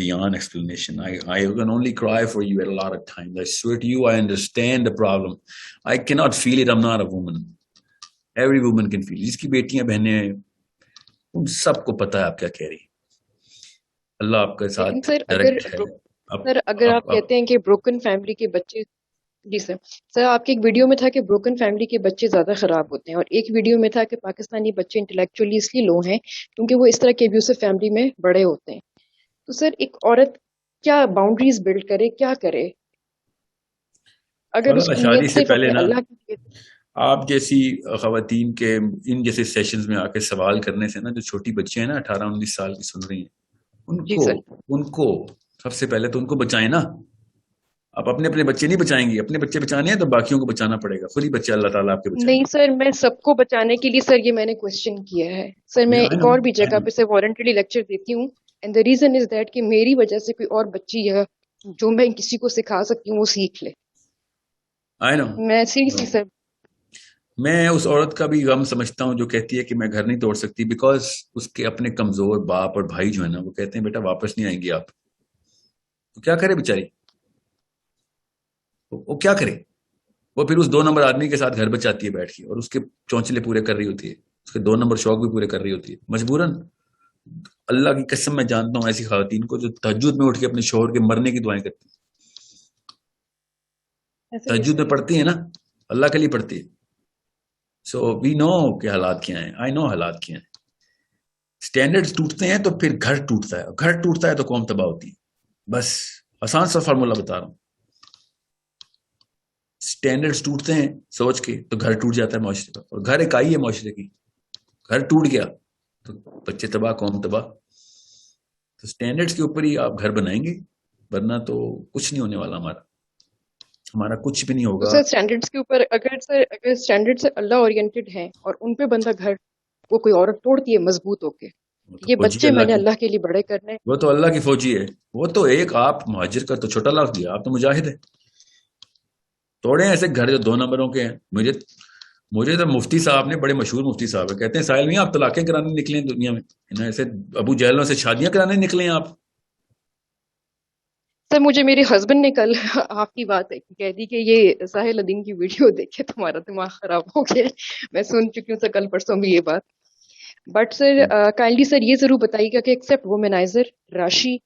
beyond explanation. I can only cry for you at a lot of times. I swear to you, I understand the problem. I cannot feel it. I'm not a woman. Every woman can feel it. جس کی بیٹیاں بہنیں ان سب کو پتا ہے آپ کیا کہہ رہی. اللہ آپ کے ساتھ ڈائریکٹ ہے. سر اگر آپ کہتے ہیں کہ بروکن فیملی کے بچے، جی سر آپ کی ایک ویڈیو میں تھا کہ بروکن فیملی کے بچے زیادہ خراب ہوتے ہیں، اور ایک ویڈیو میں تھا کہ پاکستانی بچے انٹلیکچولی اس لیے لو ہیں کیونکہ وہ اس طرح کے ابیوسو فیملی میں بڑے ہوتے ہیں. تو سر ایک عورت کیا باؤنڈریز بلڈ کرے، کیا کرے اگر اس کو شادی سے پہلے نا اللہ کی آپ جیسی خواتین کے ان جیسے سیشنز میں آ کے سوال کرنے سے نا جو چھوٹی بچیاں ہیں نا 18-19 سال کی سن رہی ہیں ان کو سب سے پہلے تو ان کو بچائیں نا. آپ اپنے بچے نہیں بچائیں گی، اپنے بچے بچانے ہیں تو باقیوں کو بچانا پڑے گا. خود ہی بچے اللہ تعالیٰ آپ کے بچائیں. نہیں سر میں سب کو بچانے کے لیے سر یہ میں نے کوشچن کیا ہے سر. میں ایک اور بھی جگہ پہ سے والنٹری لیکچر دیتی ہوں and the reason is that کہ میری وجہ سے کوئی اور بچی یا جو میں کسی کو سکھا سکتی ہوں وہ سیکھ لے. میں سیریسلی سر میں اس عورت کا بھی غم سمجھتا ہوں جو کہتی ہے کہ میں گھر نہیں توڑ سکتی بیکاز اس کے اپنے کمزور باپ اور بھائی جو ہے نا وہ کہتے ہیں بیٹا واپس نہیں آئیں گے آپ. تو کیا کرے بیچاری، وہ کیا کرے؟ وہ پھر اس 2 نمبر آدمی کے ساتھ گھر بچاتی ہے بیٹھ کے اور اس کے چونچلے پورے کر رہی ہوتی ہے، اس کے 2 نمبر شوق بھی پورے کر رہی ہوتی ہے مجبوراً. اللہ کی قسم میں جانتا ہوں ایسی خواتین کو جو تہجد میں اٹھ کے اپنے شوہر کے مرنے کی دعائیں کرتی ہیں. تہجد میں پڑھتی ہیں نا، اللہ کے لیے پڑھتی ہے. سو وی نو کہ حالات کیا ہیں. آئی نو حالات کیا ہیں. اسٹینڈرڈز ٹوٹتے ہیں تو پھر گھر ٹوٹتا ہے، گھر ٹوٹتا ہے تو قوم تباہ ہوتی ہے. بس آسان سا فارمولا بتا رہا ہوں. اسٹینڈرڈس ٹوٹتے ہیں سوچ کے تو گھر ٹوٹ جاتا ہے معاشرے کا, اور گھر اکائی ہے معاشرے کی. گھر ٹوٹ گیا تو بچے تباہ, قوم تباہ. تو اسٹینڈرڈس کے اوپر ہی آپ گھر بنائیں گے, ورنہ تو کچھ نہیں ہونے والا. ہمارا کچھ بھی نہیں ہوگا. سر اسٹینڈرڈس کے اوپر اگر اسٹینڈرڈ سے اللہ اورینٹڈ ہیں اور ان پہ بندہ گھر وہ کوئی عورت توڑتی ہے مضبوط ہو کے, یہ بچے میں نے اللہ کے لیے بڑے کرنے, وہ تو اللہ کی فوجی ہے. وہ تو ایک آپ مہاجر کا تو چھوٹا لفظ دیا, آپ تو مجاہد ہے. توڑے ایسے گھر جو 2 نمبروں کے ہیں. مجھے تو مفتی صاحب نے, بڑے مشہور مفتی صاحب ہے, کہتے ہیں ساحل میاں آپ طلاقیں کرانے نکلے ہیں دنیا میں, ایسے ابو جہلوں سے شادیاں کرانے نکلے ہیں آپ. سر مجھے میرے ہسبینڈ نے کل آپ کی بات کہہ دی کہ یہ ساحل الدین کی ویڈیو دیکھے تمہارا دماغ خراب ہو گیا. میں سن چکی ہوں سر کل پرسوں بھی یہ بات. بٹ سر کائنڈلی سر یہ ضرور بتائیے گا کہ ایکسیپٹ وومنائزر, راشی,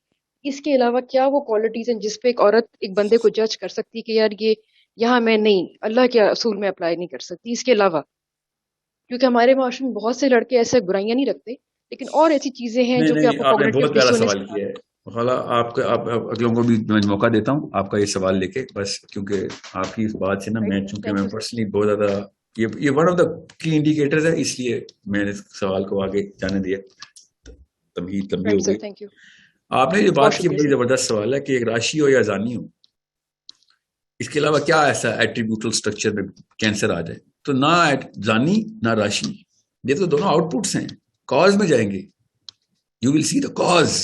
اس کے علاوہ کیا وہ کوالٹیز ہیں جس پہ ایک عورت ایک بندے کو جج کر سکتی کہ یار یہ یہاں میں نہیں, اللہ کے اصول میں اپلائی نہیں کر سکتی اس کے علاوہ, کیونکہ ہمارے معاشرے میں بہت سے لڑکے ایسے برائیاں نہیں رکھتے, لیکن اور ایسی چیزیں ہیں جو کہ آپ نے بہت پیارا سوال کیا ہے. آپ اگلوں کو بھی میں موقع دیتا ہوں آپ کا یہ سوال لے کے, بس کیونکہ آپ کی اس بات سے نا میں چونکہ میں پرسنلی بہت زیادہ یہ ون آف دا کی انڈیکیٹرز ہے, اس لیے میں نے اس سوال کو آگے جانے دیا. تمہید ہو گئی. آپ نے جو بات کی بڑی زبردست سوال ہے کہ ایک راشی ہو یا زانی ہو, اس کے علاوہ کیا ایسا ایٹریبیوٹل اسٹرکچر میں کینسر آ جائے. تو نہ زانی نہ راشی, یہ تو دونوں آؤٹ پٹس ہیں, کاز میں جائیں گے. You will see the cause.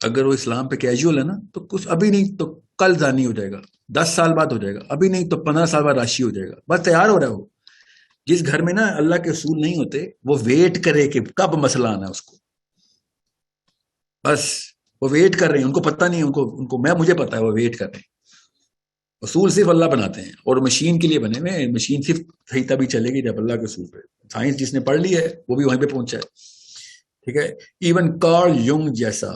اگر وہ اسلام پہ کیجول ہے نا تو کچھ ابھی نہیں تو کل زانی ہو جائے گا, 10 سال بعد ہو جائے گا, ابھی نہیں تو 15 سال بعد راشی ہو جائے گا. بس تیار ہو رہا ہے وہ. جس گھر میں نا اللہ کے اصول نہیں ہوتے وہ ویٹ کرے کہ کب مسئلہ آنا ہے اس کو, بس وہ ویٹ کر رہے ہیں. ان کو پتہ نہیں, ان کو مجھے پتا ہے وہ ویٹ کر رہے ہیں. اصول صرف اللہ بناتے ہیں, اور مشین کے لیے بنے ہوئے. مشین صرف صحیح تبھی چلے گی جب اللہ کے اصول پہ. سائنس جس نے پڑھ لی ہے وہ بھی وہیں پہ پہنچا ہے. ٹھیک ہے. ایون کارل جنگ جیسا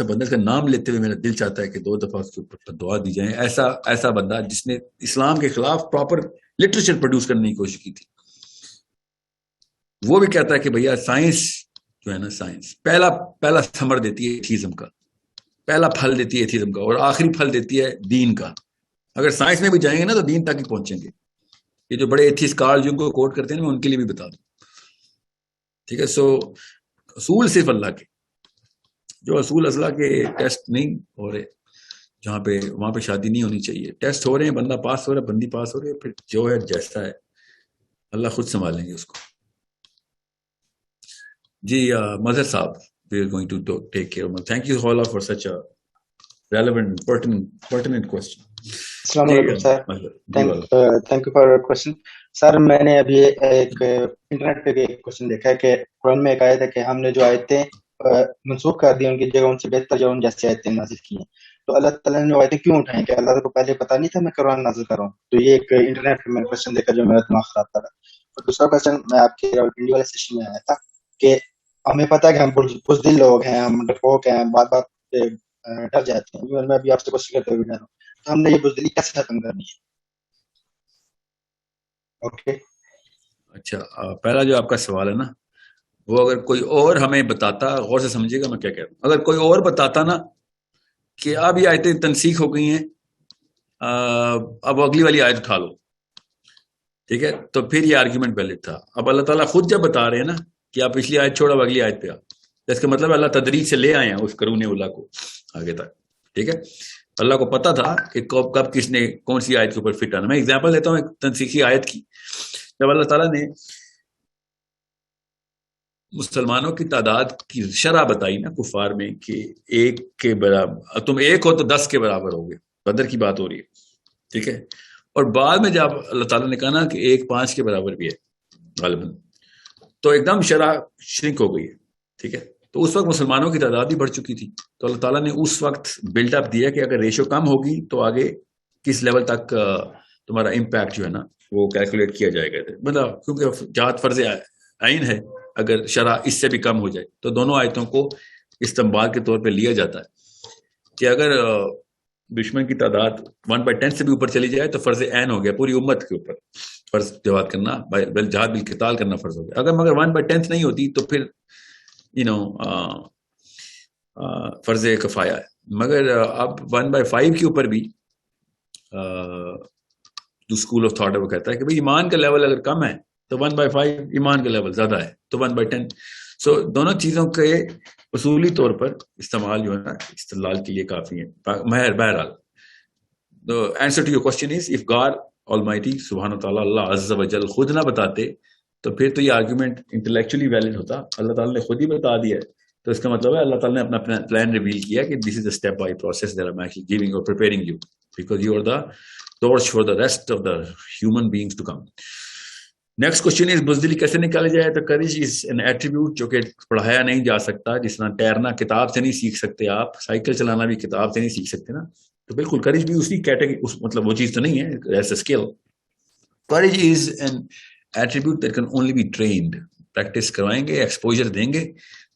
بندہ, اس کا نام لیتے ہوئے میرا دل چاہتا ہے کہ 2 دفعہ اس کے اوپر دعا دی جائیں. ایسا بندہ جس نے اسلام کے خلاف پراپر لٹریچر پروڈیوس کرنے کی کوشش کی تھی, وہ بھی کہتا ہے کہ بھیا سائنس جو ہے نا, سائنس پہلا ثمر دیتی ہے ایتھیزم کا, پہلا پھل دیتی ہے ایتھیزم کا, اور آخری پھل دیتی ہے دین کا. اگر سائنس میں بھی جائیں گے نا تو دین تک ہی پہنچیں گے. یہ جو بڑے ایتھیسٹ کارل جنگ کو کوٹ کرتے ہیں میں ان کے لیے بھی بتا دوں. ٹھیک ہے. سو اصول صرف اللہ کے, جو اصول ازلا کے ٹیسٹ نہیں ہو رہے, جہاں پہ وہاں پہ شادی نہیں ہونی چاہیے. ٹیسٹ ہو رہے ہیں, بندہ پاس ہو رہا ہے, بندی پاس ہو رہی ہے, پھر جو ہے جیسا ہے اللہ خود سنبھالیں گے اس کو. جی مظہر صاحب, we are going to take care of it. Thank you all for such a relevant, pertinent question. السلام علیکم سر, thank you for your question. سر میں نے ابھی ایک انٹرنیٹ پہ ایک کوشچن دیکھا ہے کہ قرآن میں ایک آیت ہے کہ ہم نے جو آیتیں منسوخ کر دی ان کی جگہ ان سے بہتر جو ان جیسی آیتیں نازل کی ہیں, تو اللہ تعالیٰ نے وہ آیتیں کیوں اٹھائیں؟ کہ اللہ کو پہلے پتا نہیں تھا میں قرآن نازل کر رہا ہوں؟ تو یہ ایک انٹرنیٹ پہ میں نے کوشچن دیکھا جو میرا دماغ خراب کر رہا. اور دوسرا کوشچن میں آپ کے راولپنڈی والے سیشن میں آیا تھا کہ ہمیں پتا ہے کہ ہم بزدل لوگ ہیں, ہم ڈرپوک ہیں, بات ڈر جاتے ہیں. میں ابھی آپ سے کوشش کرتے ہوئے ڈر رہا ہوں, تو ہم نے یہ بزدلی کیسے ختم کرنی ہے؟ اوکے. اچھا, پہلا جو آپ کا سوال ہے نا, وہ اگر کوئی اور ہمیں بتاتا, غور سے سمجھے گا میں کیا کہہ رہا ہوں, اگر کوئی اور بتاتا نا کہ اب یہ آیتیں تنسیخ ہو گئی ہیں, اب اگلی والی آیت اٹھا لو, ٹھیک ہے, تو پھر یہ آرگیومنٹ ویلڈ تھا. اب اللہ تعالیٰ خود جب بتا رہے ہیں نا کہ آپ پچھلی آیت چھوڑا اگلی آیت پہ آ, اس کا مطلب اللہ تدریج سے لے آئے ہیں اس قرون اولا کو آگے تک. ٹھیک ہے. اللہ کو پتا تھا کہ کب کس نے کون سی آیت کے اوپر فٹ آنا. میں ایگزامپل دیتا ہوں ایک تنسیخی آیت کی. جب اللہ تعالیٰ نے مسلمانوں کی تعداد کی شرح بتائی نا کفار میں کہ 1 کے برابر, تم 1 ہو تو 10 کے برابر ہوگے, بدر کی بات ہو رہی ہے. ٹھیک ہے. اور بعد میں جب اللہ تعالیٰ نے کہا نا کہ 1 5 کے برابر بھی ہے غالباً, تو ایک دم شرح شرنک ہو گئی ہے. ٹھیک ہے. تو اس وقت مسلمانوں کی تعداد بھی بڑھ چکی تھی. تو اللہ تعالیٰ نے اس وقت بلڈ اپ دیا کہ اگر ریشو کم ہوگی تو آگے کس لیول تک تمہارا امپیکٹ جو ہے نا وہ کیلکولیٹ کیا جائے گا. مطلب کیونکہ جہاد فرض عین ہے, اگر شرح اس سے بھی کم ہو جائے تو دونوں آیتوں کو استنباط کے طور پہ لیا جاتا ہے کہ اگر دشمن کی تعداد 1/10 سے بھی اوپر چلی جائے تو فرض عین ہو گیا, پوری امت کے اوپر فرض جہاد کرنا, جہاد بالقتال کرنا فرض ہو گیا. اگر مگر 1/10 نہیں ہوتی تو پھر فرض کفایہ ہے. مگر اب 1/5 کے اوپر بھی جو اسکول آف تھاٹ ہے وہ کہتا ہے کہ بھائی ایمان کا لیول اگر کم ہے تو 1/5 ایمان کا لیول زیادہ ہے تو 1/10. سو دونوں چیزوں کے اصولی طور پر استعمال جو ہے نا استدلال کے لیے کافی ہے. بہرحال the answer to your question is if God Almighty سبحانہ تعالیٰ اللہ عز و جل خود نہ بتاتے تو پھر تو یہ آرگیومنٹ انٹلیکچولی ویلڈ ہوتا. اللہ تعالیٰ نے خود ہی بتا دیا ہے تو اس کا مطلب ہے اللہ تعالیٰ نے اپنا پلان ریویل کیا کہ this is a step by process that I'm actually giving or preparing you because you are the torch for the rest of the human beings to come. Next question is بزدلی کیسے نکالا جائے. تو courage is an attribute جو کہ پڑھایا نہیں جا سکتا. جس طرح تیرنا کتاب سے نہیں سیکھ سکتے آپ, سائیکل چلانا بھی کتاب سے نہیں سیکھ سکتے نا. تو بالکل کریج بھی اسی کیٹیگری, مطلب وہ چیز تو نہیں ہے as a skill. Courage is an attribute that can only be trained. Practice کروائیں گے, ایکسپوجر دیں گے,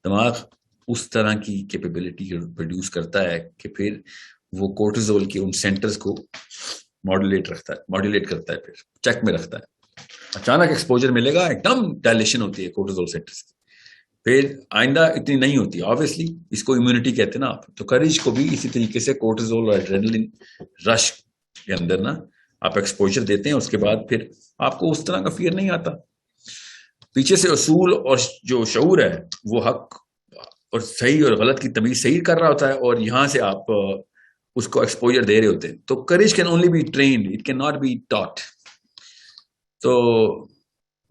دماغ اس طرح کی کیپیبلٹی پروڈیوس کرتا ہے کہ پھر وہ کورٹیزول کے ان سینٹرز کو ماڈولیٹ کرتا ہے, پھر چیک میں رکھتا ہے. اچانک ایکسپوجر ملے گا, ایک دم ڈائلیشن ہوتی ہے کورٹیزول سینٹرز کی, پھر آئندہ اتنی نہیں ہوتی. آبویسلی اس کو امیونٹی کہتے ہیں نا آپ. تو کریج کو بھی اسی طریقے سے کورٹیزول اور ایڈرینلن رش کے اندر نا آپ ایکسپوجر دیتے ہیں, اس کے بعد پھر آپ کو اس طرح کا فیئر نہیں آتا. پیچھے سے اصول اور جو شعور ہے وہ حق اور صحیح اور غلط کی تمیز صحیح کر رہا ہوتا ہے, اور یہاں سے آپ اس کو ایکسپوجر دے رہے ہوتے ہیں. تو courage can only be trained, it can not be taught. تو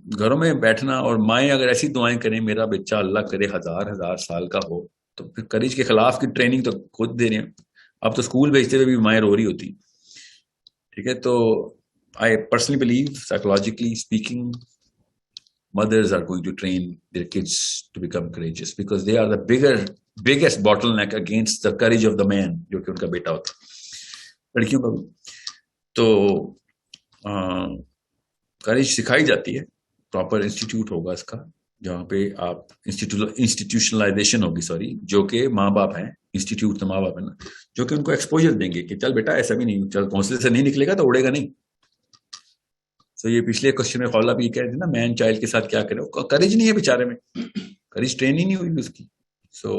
گھروں میں بیٹھنا اور مائیں اگر ایسی دعائیں کریں میرا بچہ اللہ کرے 1000 سال کا ہو, تو پھر کریج کے خلاف کی ٹریننگ تو خود دے رہے ہیں. اب تو اسکول بھیجتے ہوئے بھی مائیں رو رہی ہوتی, ٹھیک ہے. تو I personally believe psychologically speaking mothers are going to train their kids to become courageous because they are the biggest bottleneck against the courage of the man جو کہ ان کا بیٹا ہوتا ہے. لڑکیوں کا بھی تو courage سکھائی جاتی ہے. پراپر انسٹیٹیوٹ ہوگا اس کا جہاں پہ آپ انسٹیٹیوشنلائزیشن ہوگی, جو کہ ماں باپ ہیں, انسٹیٹیوٹ تو ماں باپ ہیں نا, جو کہ ان کو ایکسپوجر دیں گے کہ چل بیٹا ایسا بھی نہیں, چل گھونسلے سے نہیں نکلے گا تو اڑے گا نہیں. تو یہ پچھلے کوشچن میں خولہ بھی یہ کہہ رہے تھے نا, مین چائلڈ کے ساتھ کیا کرے, کریج نہیں ہے بیچارے میں, کریج ٹرین ہی نہیں ہوئی اس کی. سو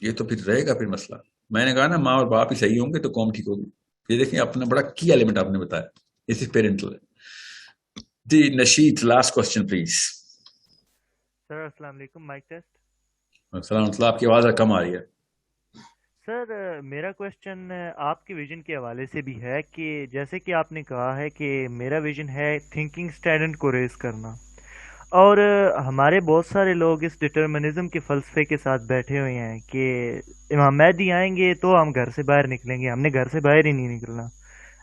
یہ تو پھر رہے گا پھر مسئلہ. میں نے کہا نا ماں اور باپ ہی صحیح ہوں گے تو قوم ٹھیک ہوگی. یہ دیکھیں اپنا بڑا کی ایلیمنٹ آپ نے بتایا, یہ صرف پیرنٹل ہے. جی نشید, لاسٹ کوشچن پلیز. سر السلام علیکم, مائک ٹیسٹ. السلام علیکم, آپ کی آواز کم آ رہی ہے. سر میرا کوشچن آپ کے ویژن کے حوالے سے بھی ہے کہ جیسے کہ آپ نے کہا ہے کہ میرا ویژن ہے تھنکنگ اسٹینڈرڈ کو ریز کرنا, اور ہمارے بہت سارے لوگ اس ڈٹرمنزم کے فلسفے کے ساتھ بیٹھے ہوئے ہیں کہ امام مہدی آئیں گے تو ہم گھر سے باہر نکلیں گے, ہم نے گھر سے باہر ہی نہیں نکلنا.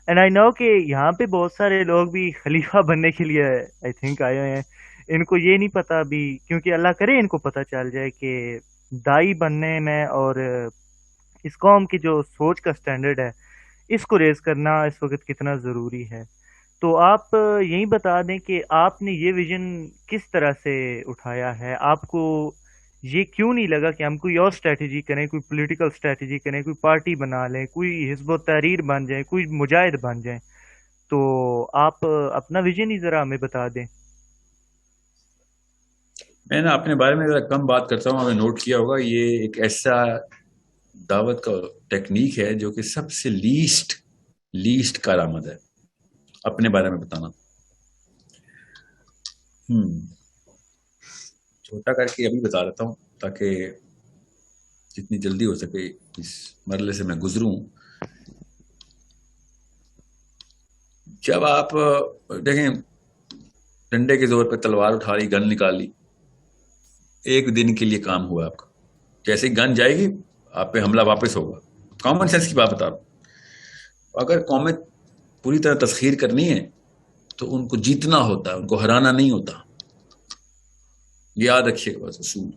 اینڈ آئی نو کہ یہاں پہ بہت سارے لوگ بھی خلیفہ بننے کے لیے آئی تھنک آئے ہوئے ہیں. ان کو یہ نہیں پتا ابھی, کیونکہ اللہ کرے ان کو پتہ چل جائے کہ دائی بننے میں اور اس قوم کی جو سوچ کا سٹینڈرڈ ہے اس کو ریز کرنا اس وقت کتنا ضروری ہے. تو آپ یہی بتا دیں کہ آپ نے یہ ویژن کس طرح سے اٹھایا ہے, آپ کو یہ کیوں نہیں لگا کہ ہم کوئی اور اسٹریٹجی کریں, کوئی پولیٹیکل اسٹریٹجی کریں, کوئی پارٹی بنا لیں, کوئی حزب و تحریر بن جائیں, کوئی مجاہد بن جائیں. تو آپ اپنا ویژن ہی ذرا ہمیں بتا دیں. میں نا اپنے بارے میں ذرا کم بات کرتا ہوں, ہمیں نوٹ کیا ہوگا یہ ایک ایسا دعوت کا ٹیکنیک ہے جو کہ سب سے لیسٹ کارآمد ہے اپنے بارے میں بتانا. چھوٹا کر کے ابھی بتا دیتا ہوں تاکہ جتنی جلدی ہو سکے اس مرحلے سے میں گزروں. جب آپ دیکھیں ڈنڈے کے زور پہ تلوار اٹھا لی, گن نکال لی, ایک دن کے لیے کام ہوا آپ کا. جیسے ہی گن جائے گی آپ پہ حملہ واپس ہوگا. کامن سینس کی بات بتا رہا ہوں. اگر قومیں پوری طرح تسخیر کرنی ہے تو ان کو جیتنا ہوتا ہے, ان کو ہرانا نہیں ہوتا. یاد رکھیے گا بس اصول.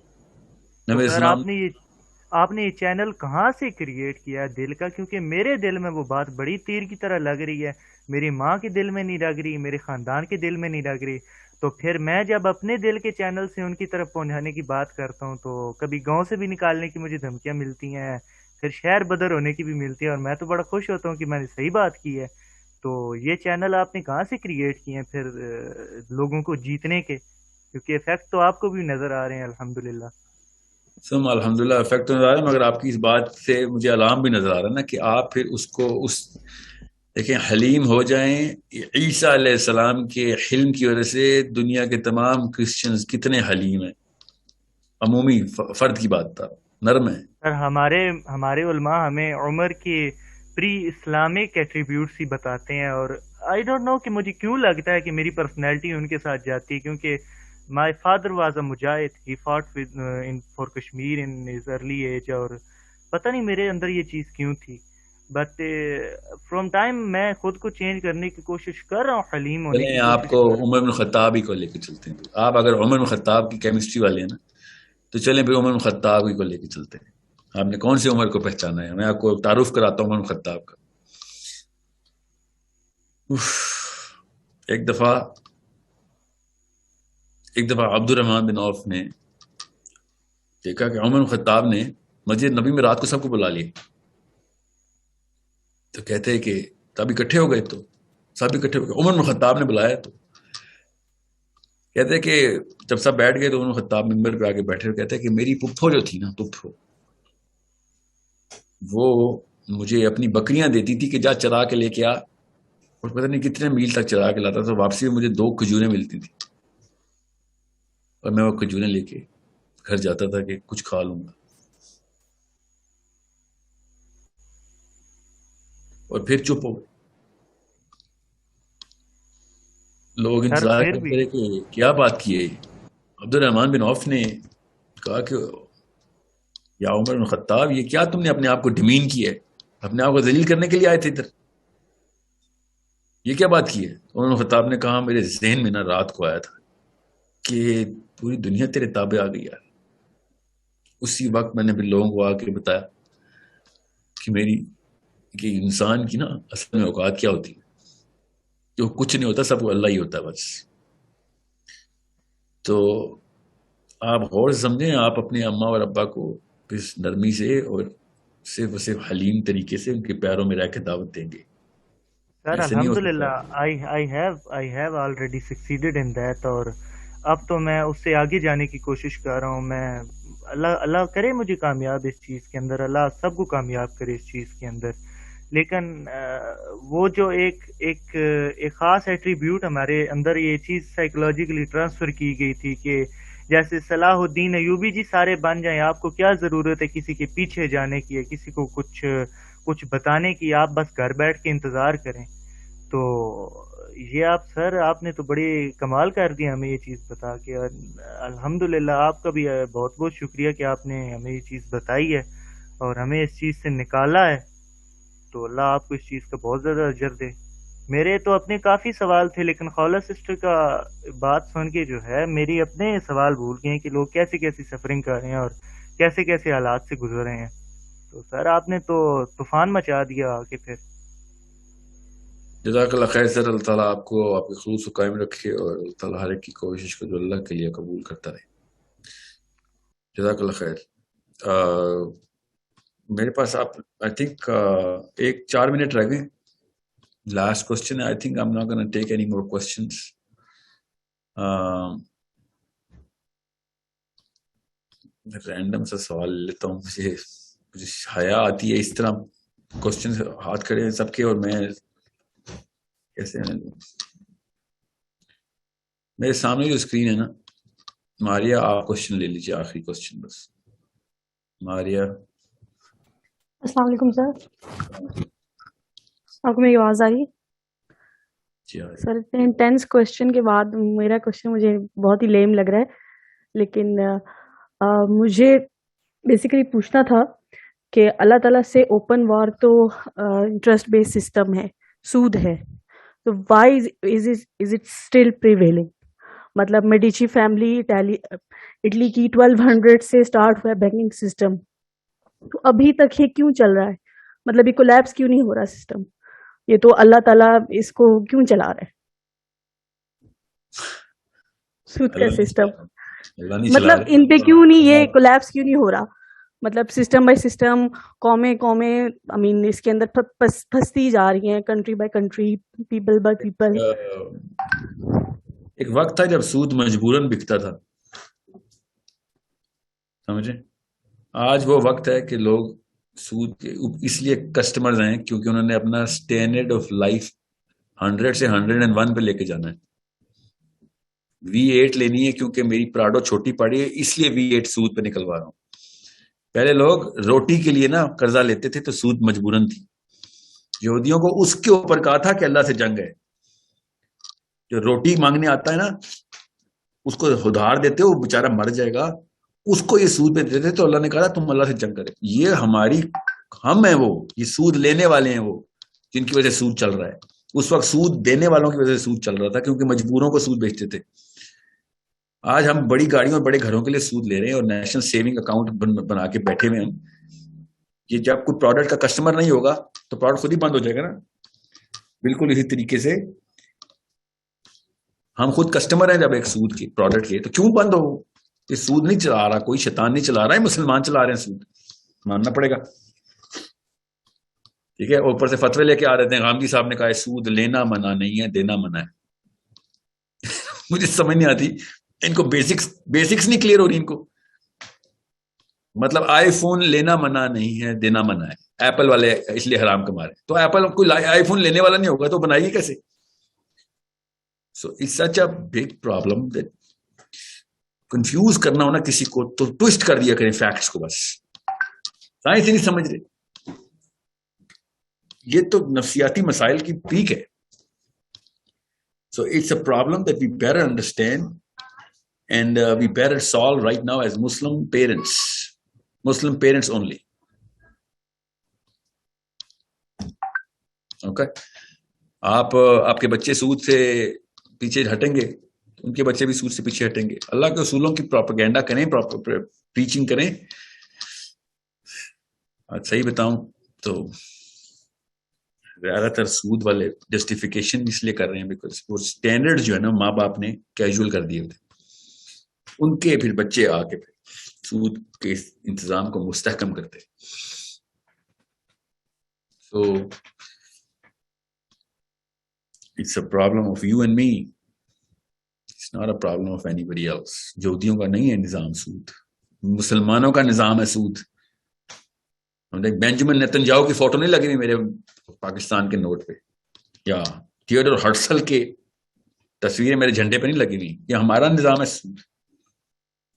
آپ نے یہ چینل کہاں سے کریٹ کیا ہے دل کا, کیونکہ میرے دل میں وہ بات بڑی تیر کی طرح لگ رہی ہے, میری ماں کے دل میں نہیں لگ رہی, میرے خاندان کے دل میں نہیں لگ رہی. تو پھر میں جب اپنے دل کے چینل سے ان کی طرف پہنچانے کی بات کرتا ہوں تو کبھی گاؤں سے بھی نکالنے کی مجھے دھمکیاں ملتی ہیں, پھر شہر بدر ہونے کی بھی ملتی ہے, اور میں تو بڑا خوش ہوتا ہوں کہ میں نے صحیح بات کی ہے. تو یہ چینل آپ نے کہاں سے کریٹ کیے ہیں پھر لوگوں کو جیتنے کے, کیونکہ افیکٹ تو آپ کو بھی نظر آ رہے ہیں الحمدللہ. الحمدللہ افیکٹ تو نظر آ رہا ہے, مگر آپ کی اس بات سے مجھے الہام بھی نظر آ رہا ہے نا کہ آپ پھر اس کو اس دیکھیں حلیم ہو جائیں. عیسیٰ علیہ السلام کے حلم کی وجہ سے دنیا کے تمام کرسچنز کتنے حلیم ہیں. عمومی فرد کی بات تھا, نرم ہے. سر ہمارے علماء ہمیں عمر کے پری اسلامک ایٹریبیوٹس ہی بتاتے ہیں, اور آئی ڈونٹ نو کہ مجھے کیوں لگتا ہے کہ میری پرسنالٹی ان کے ساتھ جاتی ہے, کیونکہ مائی فادر واز اے مجاہد, he fought for Kashmir in his early age, اور پتہ نہیں میرے اندر یہ چیز کیوں تھی. بٹ فرام ٹائم میں خود کو چینج کرنے کی کوشش کر رہا ہوں, حلیم ہونے کی. آپ کو عمر بن خطاب ہی کو لے کے چلتے ہیں. آپ اگر عمر بن خطاب کی کیمسٹری والے ہیں نا, تو چلیں پھر عمر بن خطاب ہی کو لے کے چلتے ہیں. آپ نے کون سی عمر کو پہچانا ہے؟ میں آپ کو تعارف کراتا ہوں عمر بن خطاب کا. ایک دفعہ عبد الرحمن بن عوف نے دیکھا کہ عمر بن خطاب نے مسجد نبی میں رات کو سب کو بلا لیا. تو کہتے ہیں کہ سب اکٹھے ہو گئے, تو سب اکٹھے ہو گئے. عمر بن خطاب نے بلایا, تو کہتے ہیں کہ جب سب بیٹھ گئے تو عمر بن خطاب ممبر پہ آگے بیٹھے اور کہتے ہیں کہ میری پپھو جو تھی نا, پپھو, وہ مجھے اپنی بکریاں دیتی تھی کہ جا چرا کے لے کے آ, اور پتہ نہیں کتنے میل تک چرا کے لاتا تھا. واپسی میں مجھے 2 کھجوریں ملتی تھی, اور میں وہ کھجوریں لے کے گھر جاتا تھا کہ کچھ کھا لوں گا. اور پھر چپ ہو گئے. لوگ انتظار کرتے رہے کہ کیا بات کی ہے. عبد الرحمن بن عوف نے کہا کہ یا عمر بن خطاب, یہ کیا تم نے اپنے آپ کو ڈیمین کی ہے, اپنے آپ کو ذلیل کرنے کے لیے آئے تھے ادھر, یہ کیا بات کی ہے؟ عمر بن خطاب نے کہا میرے ذہن میں نا رات کو آیا تھا کہ پوری دنیا تیرے تابع آ گئی ہے. اسی وقت میں نے بھی لوگوں کو آ کے بتایا کہ انسان کی نا اصل میں اوقات کیا ہوتی ہے, جو کچھ نہیں ہوتا سب کو اللہ ہی ہوتا ہے بس. تو آپ غور سے سمجھیں, آپ اپنے اماں اور ابا کو اس نرمی سے اور صرف حلیم طریقے سے ان کے پیروں میں رہ کے دعوت دیں گے. سر الحمدللہ I have already succeeded in that, اور اب تو میں اس سے آگے جانے کی کوشش کر رہا ہوں. میں اللہ کرے مجھے کامیاب اس چیز کے اندر, اللہ سب کو کامیاب کرے اس چیز کے اندر. لیکن وہ جو ایک خاص ایٹریبیوٹ ہمارے اندر یہ چیز سائیکولوجیکلی ٹرانسفر کی گئی تھی کہ جیسے صلاح الدین ایوبی جی سارے بن جائیں, آپ کو کیا ضرورت ہے کسی کے پیچھے جانے کی, ہے کسی کو کچھ بتانے کی, آپ بس گھر بیٹھ کے انتظار کریں. تو یہ آپ نے تو بڑی کمال کر دیا ہمیں یہ چیز بتا کے, اور الحمدللہ آپ کا بھی بہت بہت شکریہ کہ آپ نے ہمیں یہ چیز بتائی ہے اور ہمیں اس چیز سے نکالا ہے. تو اللہ آپ کو اس چیز کا بہت زیادہ اجر دے. میرے تو اپنے کافی سوال تھے, لیکن خولہ سسٹر کا بات سن کے جو ہے میری اپنے سوال بھول گئے ہیں کہ لوگ کیسی سفرنگ کر رہے ہیں اور کیسے حالات سے گزر رہے ہیں. تو سر آپ نے تو طوفان مچا دیا آگے. پھر جزاک اللہ خیر سر, اللہ تعالیٰ آپ کو آپ کے خلوص کو قائم رکھے, اور اللہ تعالیٰ ہر ایک کی کوشش کو جو اللہ کے لیے قبول کرتا رہے. جزاک اللہ خیر. میرے پاس آپ آئی تھنک 4 منٹ رہ گئے. Last question I think I am not gonna take any more questions. Random سا سوال لیتا ہوں, مجھے حیا آتی ہے اس طرح کوشچن ہاتھ کھڑے ہیں سب کے, اور میں کیسے میرے سامنے جو اسکرین ہے نا, ماریا آپ کوشچن لے لیجیے, آخری کوشچن بس. ماریا السلام علیکم سر, آپ کو میری آواز آ رہی؟ سر اتنے انٹینس کوشچن کے بعد میرا کوشچن مجھے بہت ہی لیم لگ رہا ہے, لیکن مجھے بیسیکلی پوچھنا تھا کہ اللہ تعالیٰ سے اوپن وار تو انٹرسٹ بیس سسٹم ہے, سود ہے, تو why is it still prevailing? مطلب میڈیچی فیملی اٹلی کی 1200 سے اسٹارٹ ہوا ہے بینکنگ سسٹم, تو ابھی تک یہ کیوں چل رہا ہے؟ مطلب یہ کولیپس کیوں نہیں ہو رہا سسٹم؟ یہ تو اللہ تعالیٰ اس کو کیوں چلا رہا ہے سود کا سسٹم؟ مطلب ان پہ کیوں نہیں یہ کولیپس کیوں نہیں ہو رہا؟ مطلب سسٹم بائی سسٹم, قومیں اس کے اندر پھنستی جا رہی ہیں, country by country, people by people. ایک وقت تھا جب سود مجبوراً بکتا تھا, سمجھے؟ آج وہ وقت ہے کہ لوگ سود کے اس لیے کسٹمرز ہیں کیونکہ انہوں نے اپنا اسٹینڈرڈ آف لائف 100 سے 101 پہ لے کے جانا ہے. V8 لینی ہے کیونکہ میری پراڈو چھوٹی پڑی ہے اس لیے V8 سود پہ نکلوا رہا ہوں. پہلے لوگ روٹی کے لیے نا قرضہ لیتے تھے تو سود مجبوراً تھی. یہودیوں کو اس کے اوپر کہا تھا کہ اللہ سے جنگ ہے. جو روٹی مانگنے آتا ہے نا اس کو ادھار دیتے وہ بیچارہ مر جائے گا, اس کو یہ سود پہ دیتے تو اللہ نے کہا تم اللہ سے جنگ کرے. یہ ہماری ہم ہیں, وہ یہ سود لینے والے ہیں وہ جن کی وجہ سے سود چل رہا ہے. اس وقت سود دینے والوں کی وجہ سے سود چل رہا تھا کیونکہ مجبوروں کو سود بیچتے تھے. آج ہم بڑی گاڑیوں اور بڑے گھروں کے لیے سود لے رہے ہیں اور نیشنل سیونگ اکاؤنٹ بنا کے بیٹھے ہوئے ہم. یہ جب کوئی پروڈکٹ کا کسٹمر نہیں ہوگا تو پروڈکٹ خود ہی بند ہو جائے گا نا. بالکل اسی طریقے سے ہم خود کسٹمر ہیں جب ایک سود کے پروڈکٹ کے, تو کیوں بند ہو؟ یہ سود نہیں چلا رہا کوئی شیطان نہیں چلا رہا ہے, مسلمان چلا رہے ہیں سود, ماننا پڑے گا. ٹھیک ہے, اوپر سے فتوے لے کے آ رہے ہیں غامدی صاحب نے کہا ہے سود لینا منع نہیں ہے دینا منع ہے. مجھے سمجھ نہیں آتی ان کو بیسکس نہیں کلیئر ہو رہی ان کو. مطلب آئی فون لینا منع نہیں ہے دینا منع ہے, ایپل والے اس لیے حرام کما رہے ہیں. تو ایپل کوئی آئی فون لینے والا نہیں ہوگا تو بنائیے کیسے؟ So it's such a big problem that confuse کرنا ہونا کسی کو تو ٹوسٹ کر دیا کریں فیکٹس کو, بس سائنس ہی نہیں سمجھ رہے. یہ تو نفسیاتی مسائل کی پیک ہے. So it's a problem that we better understand and we better solve right now as Muslim parents only. Okay, آپ کے بچے سود سے پیچھے ہٹیں گے ان کے بچے بھی سود سے پیچھے ہٹیں گے. اللہ کے اصولوں کی پروپیگنڈا کریں, پریچنگ کریں. صحیح بتاؤں تو زیادہ تر سود والے جسٹیفیکیشن اس لیے کر رہے ہیں بیکاز وہ اسٹینڈرڈ جو ہے نا ماں باپ نے کیجول کر دیے ہوتے, ان کے پھر بچے آ کے پھر سود کے انتظام کو مستحکم کرتے. So it's a problem of you and me, it's not a problem of anybody else. یہودیوں کا نہیں ہے نظام سود, مسلمانوں کا نظام ہے سود. بینجامن نیتنیاہو کی فوٹو نہیں لگی ہوئی میرے پاکستان کے نوٹ پہ, یا تھیوڈر ہرٹزل کے تصویریں میرے جھنڈے پہ نہیں لگی ہوئی. یہ ہمارا نظام ہے سود.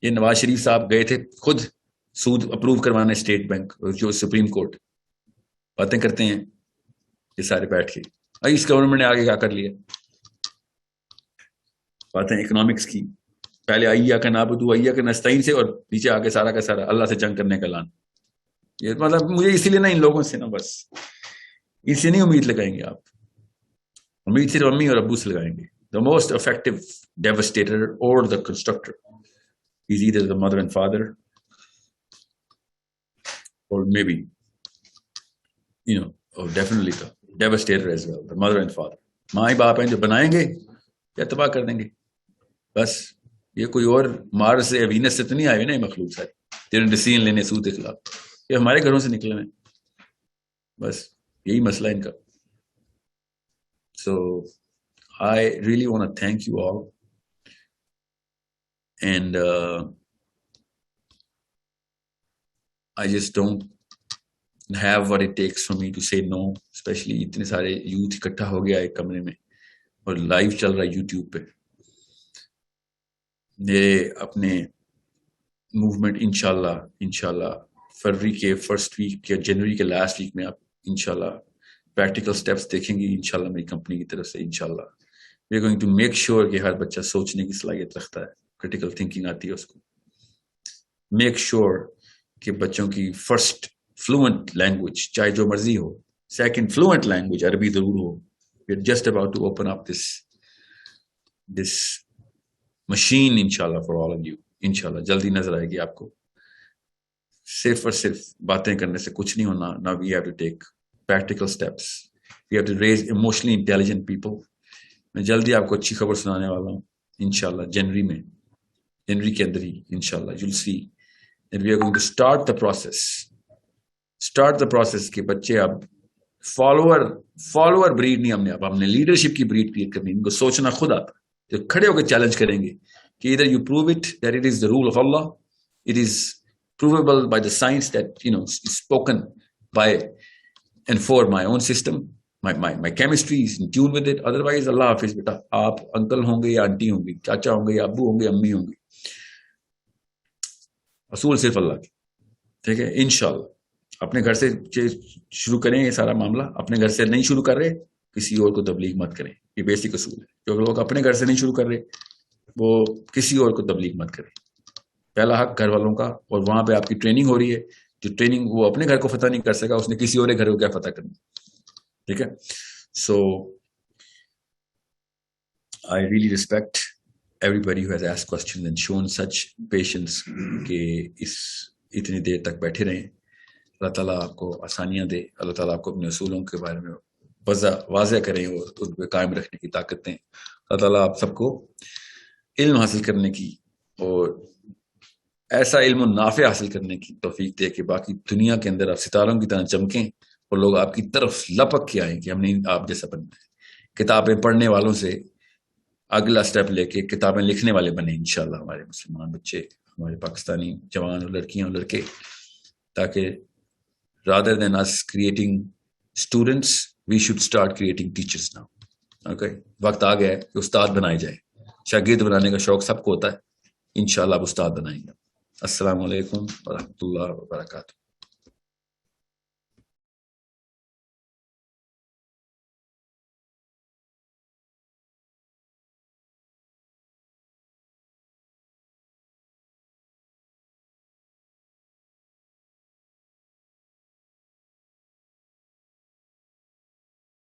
یہ نواز شریف صاحب گئے تھے خود سود اپروو کروانے اسٹیٹ بینک, جو سپریم کورٹ باتیں کرتے ہیں یہ سارے بیٹھ کے. اس گورنمنٹ نے آگے کیا کر لیا, باتیں اکنامکس کی. پہلے ایّا کا نعبدو ایّا کا نستعین سے, اور پیچھے آگے سارا کا سارا اللہ سے جنگ کرنے کا اعلان. یہ مطلب مجھے اسی لیے نا ان لوگوں سے نا بس اس سے نہیں امید لگائیں گے آپ, امید صرف امی اور ابو سے لگائیں گے. The most effective devastator or the constructor is either the mother and father or maybe definitely the devastator as well, the mother and father. ماں ہی باپ ہیں جو بنائیں گے یا تباہ کر دیں گے. بس یہ کوئی اور مارس سے وینس سے تو نہیں آئے نا یہ مخلوق سارے جنہوں نے ڈیسیژن لینے سود کے خلاف. یہ ہمارے گھروں سے نکلے ہیں, بس یہی مسئلہ ان کا. So I really want to thank you all and I just don't have what it takes for me to say no, especially اتنے سارے یوتھ اکٹھا ہو گیا ایک کمرے میں اور لائیو چل رہا ہے یوٹیوب پہ. میرے اپنے موومنٹ انشاءاللہ فروری کے فرسٹ ویک یا جنوری کے لاسٹ ویک میں آپ انشاءاللہ پریکٹیکل سٹیپس دیکھیں گے انشاءاللہ میری کمپنی کی طرف سے. انشاءاللہ we are going to make sure کہ ہر بچہ سوچنے کی صلاحیت رکھتا ہے, کریٹیکل تھنکنگ آتی ہے اس کو. میک شیور کہ بچوں کی فرسٹ فلوئنٹ لینگویج چاہے جو مرضی ہو, سیکنڈ فلوئنٹ لینگویج عربی ضرور ہو. We are just about to open up this machine انشاءاللہ فار آل آف یو. انشاءاللہ جلدی نظر آئے گی آپ کو. صرف اور صرف باتیں کرنے سے کچھ نہیں ہونا. نا we have to take practical steps, we have to raise emotionally intelligent people. میں جلدی آپ کو اچھی خبر سنانے والا ہوں انشاءاللہ جنوری کے اندر ہی انشاءاللہ. You will see that we are going to start the process کہ بچے اب فالوور بریڈ نہیں, ہم نے لیڈرشپ کی بریڈ کریٹ کرنی. ان کو سوچنا خود آتا, جو کھڑے ہو کے چیلنج کریں گے کہ ادھر you prove it that it is the rule of Allah, it is provable by the science that, spoken by and for my own system. My chemistry is in tune with it. Otherwise, Allah Hafiz beta. آپ uncle ہوں گے یا aunty ہوں گی, چاچا ہوں گے یا ابو ہوں گے, امی ہوں گی, اصول صرف اللہ کی. ٹھیک ہے, انشاءاللہ اپنے گھر سے شروع کریں. یہ سارا معاملہ اپنے گھر سے نہیں شروع کر رہے, کسی اور کو تبلیغ مت کریں. یہ بیسک اصول ہے. جو لوگ اپنے گھر سے نہیں شروع کر رہے وہ کسی اور کو تبلیغ مت کریں. پہلا حق گھر والوں کا, اور وہاں پہ آپ کی ٹریننگ ہو رہی ہے. جو ٹریننگ وہ اپنے گھر کو فتح نہیں کر سکا, اس نے کسی اور گھر کو کیا فتح کرنا. ٹھیک ہے. سو I really respect everybody who has asked questions and shown such patience کہ اتنی دیر تک بیٹھے رہیں. اللہ تعالیٰ آپ کو آسانیاں دے. اللہ تعالیٰ آپ کو اپنے اصولوں کے بارے میں واضح کریں اور ان پہ قائم رکھنے کی طاقت دیں. اللہ تعالیٰ آپ سب کو علم حاصل کرنے کی اور ایسا علم و نافع حاصل کرنے کی توفیق دے کہ باقی دنیا کے اندر آپ ستاروں کی طرح چمکیں اور لوگ آپ کی طرف لپک کے آئیں کہ ہم نے آپ جیسا بننا ہے. کتابیں پڑھنے والوں سے اگلا سٹیپ لے کے کتابیں لکھنے والے بنے انشاءاللہ ہمارے مسلمان بچے, ہمارے پاکستانی جوان اور لڑکیاں اور لڑکے, تاکہ rather than us creating students we should start creating teachers now. Okay, وقت آ گیا ہے کہ استاد بنائے جائیں. شاگرد بنانے کا شوق سب کو ہوتا ہے, انشاءاللہ آپ استاد بنائیں گے. السلام علیکم ورحمۃ اللہ وبرکاتہ.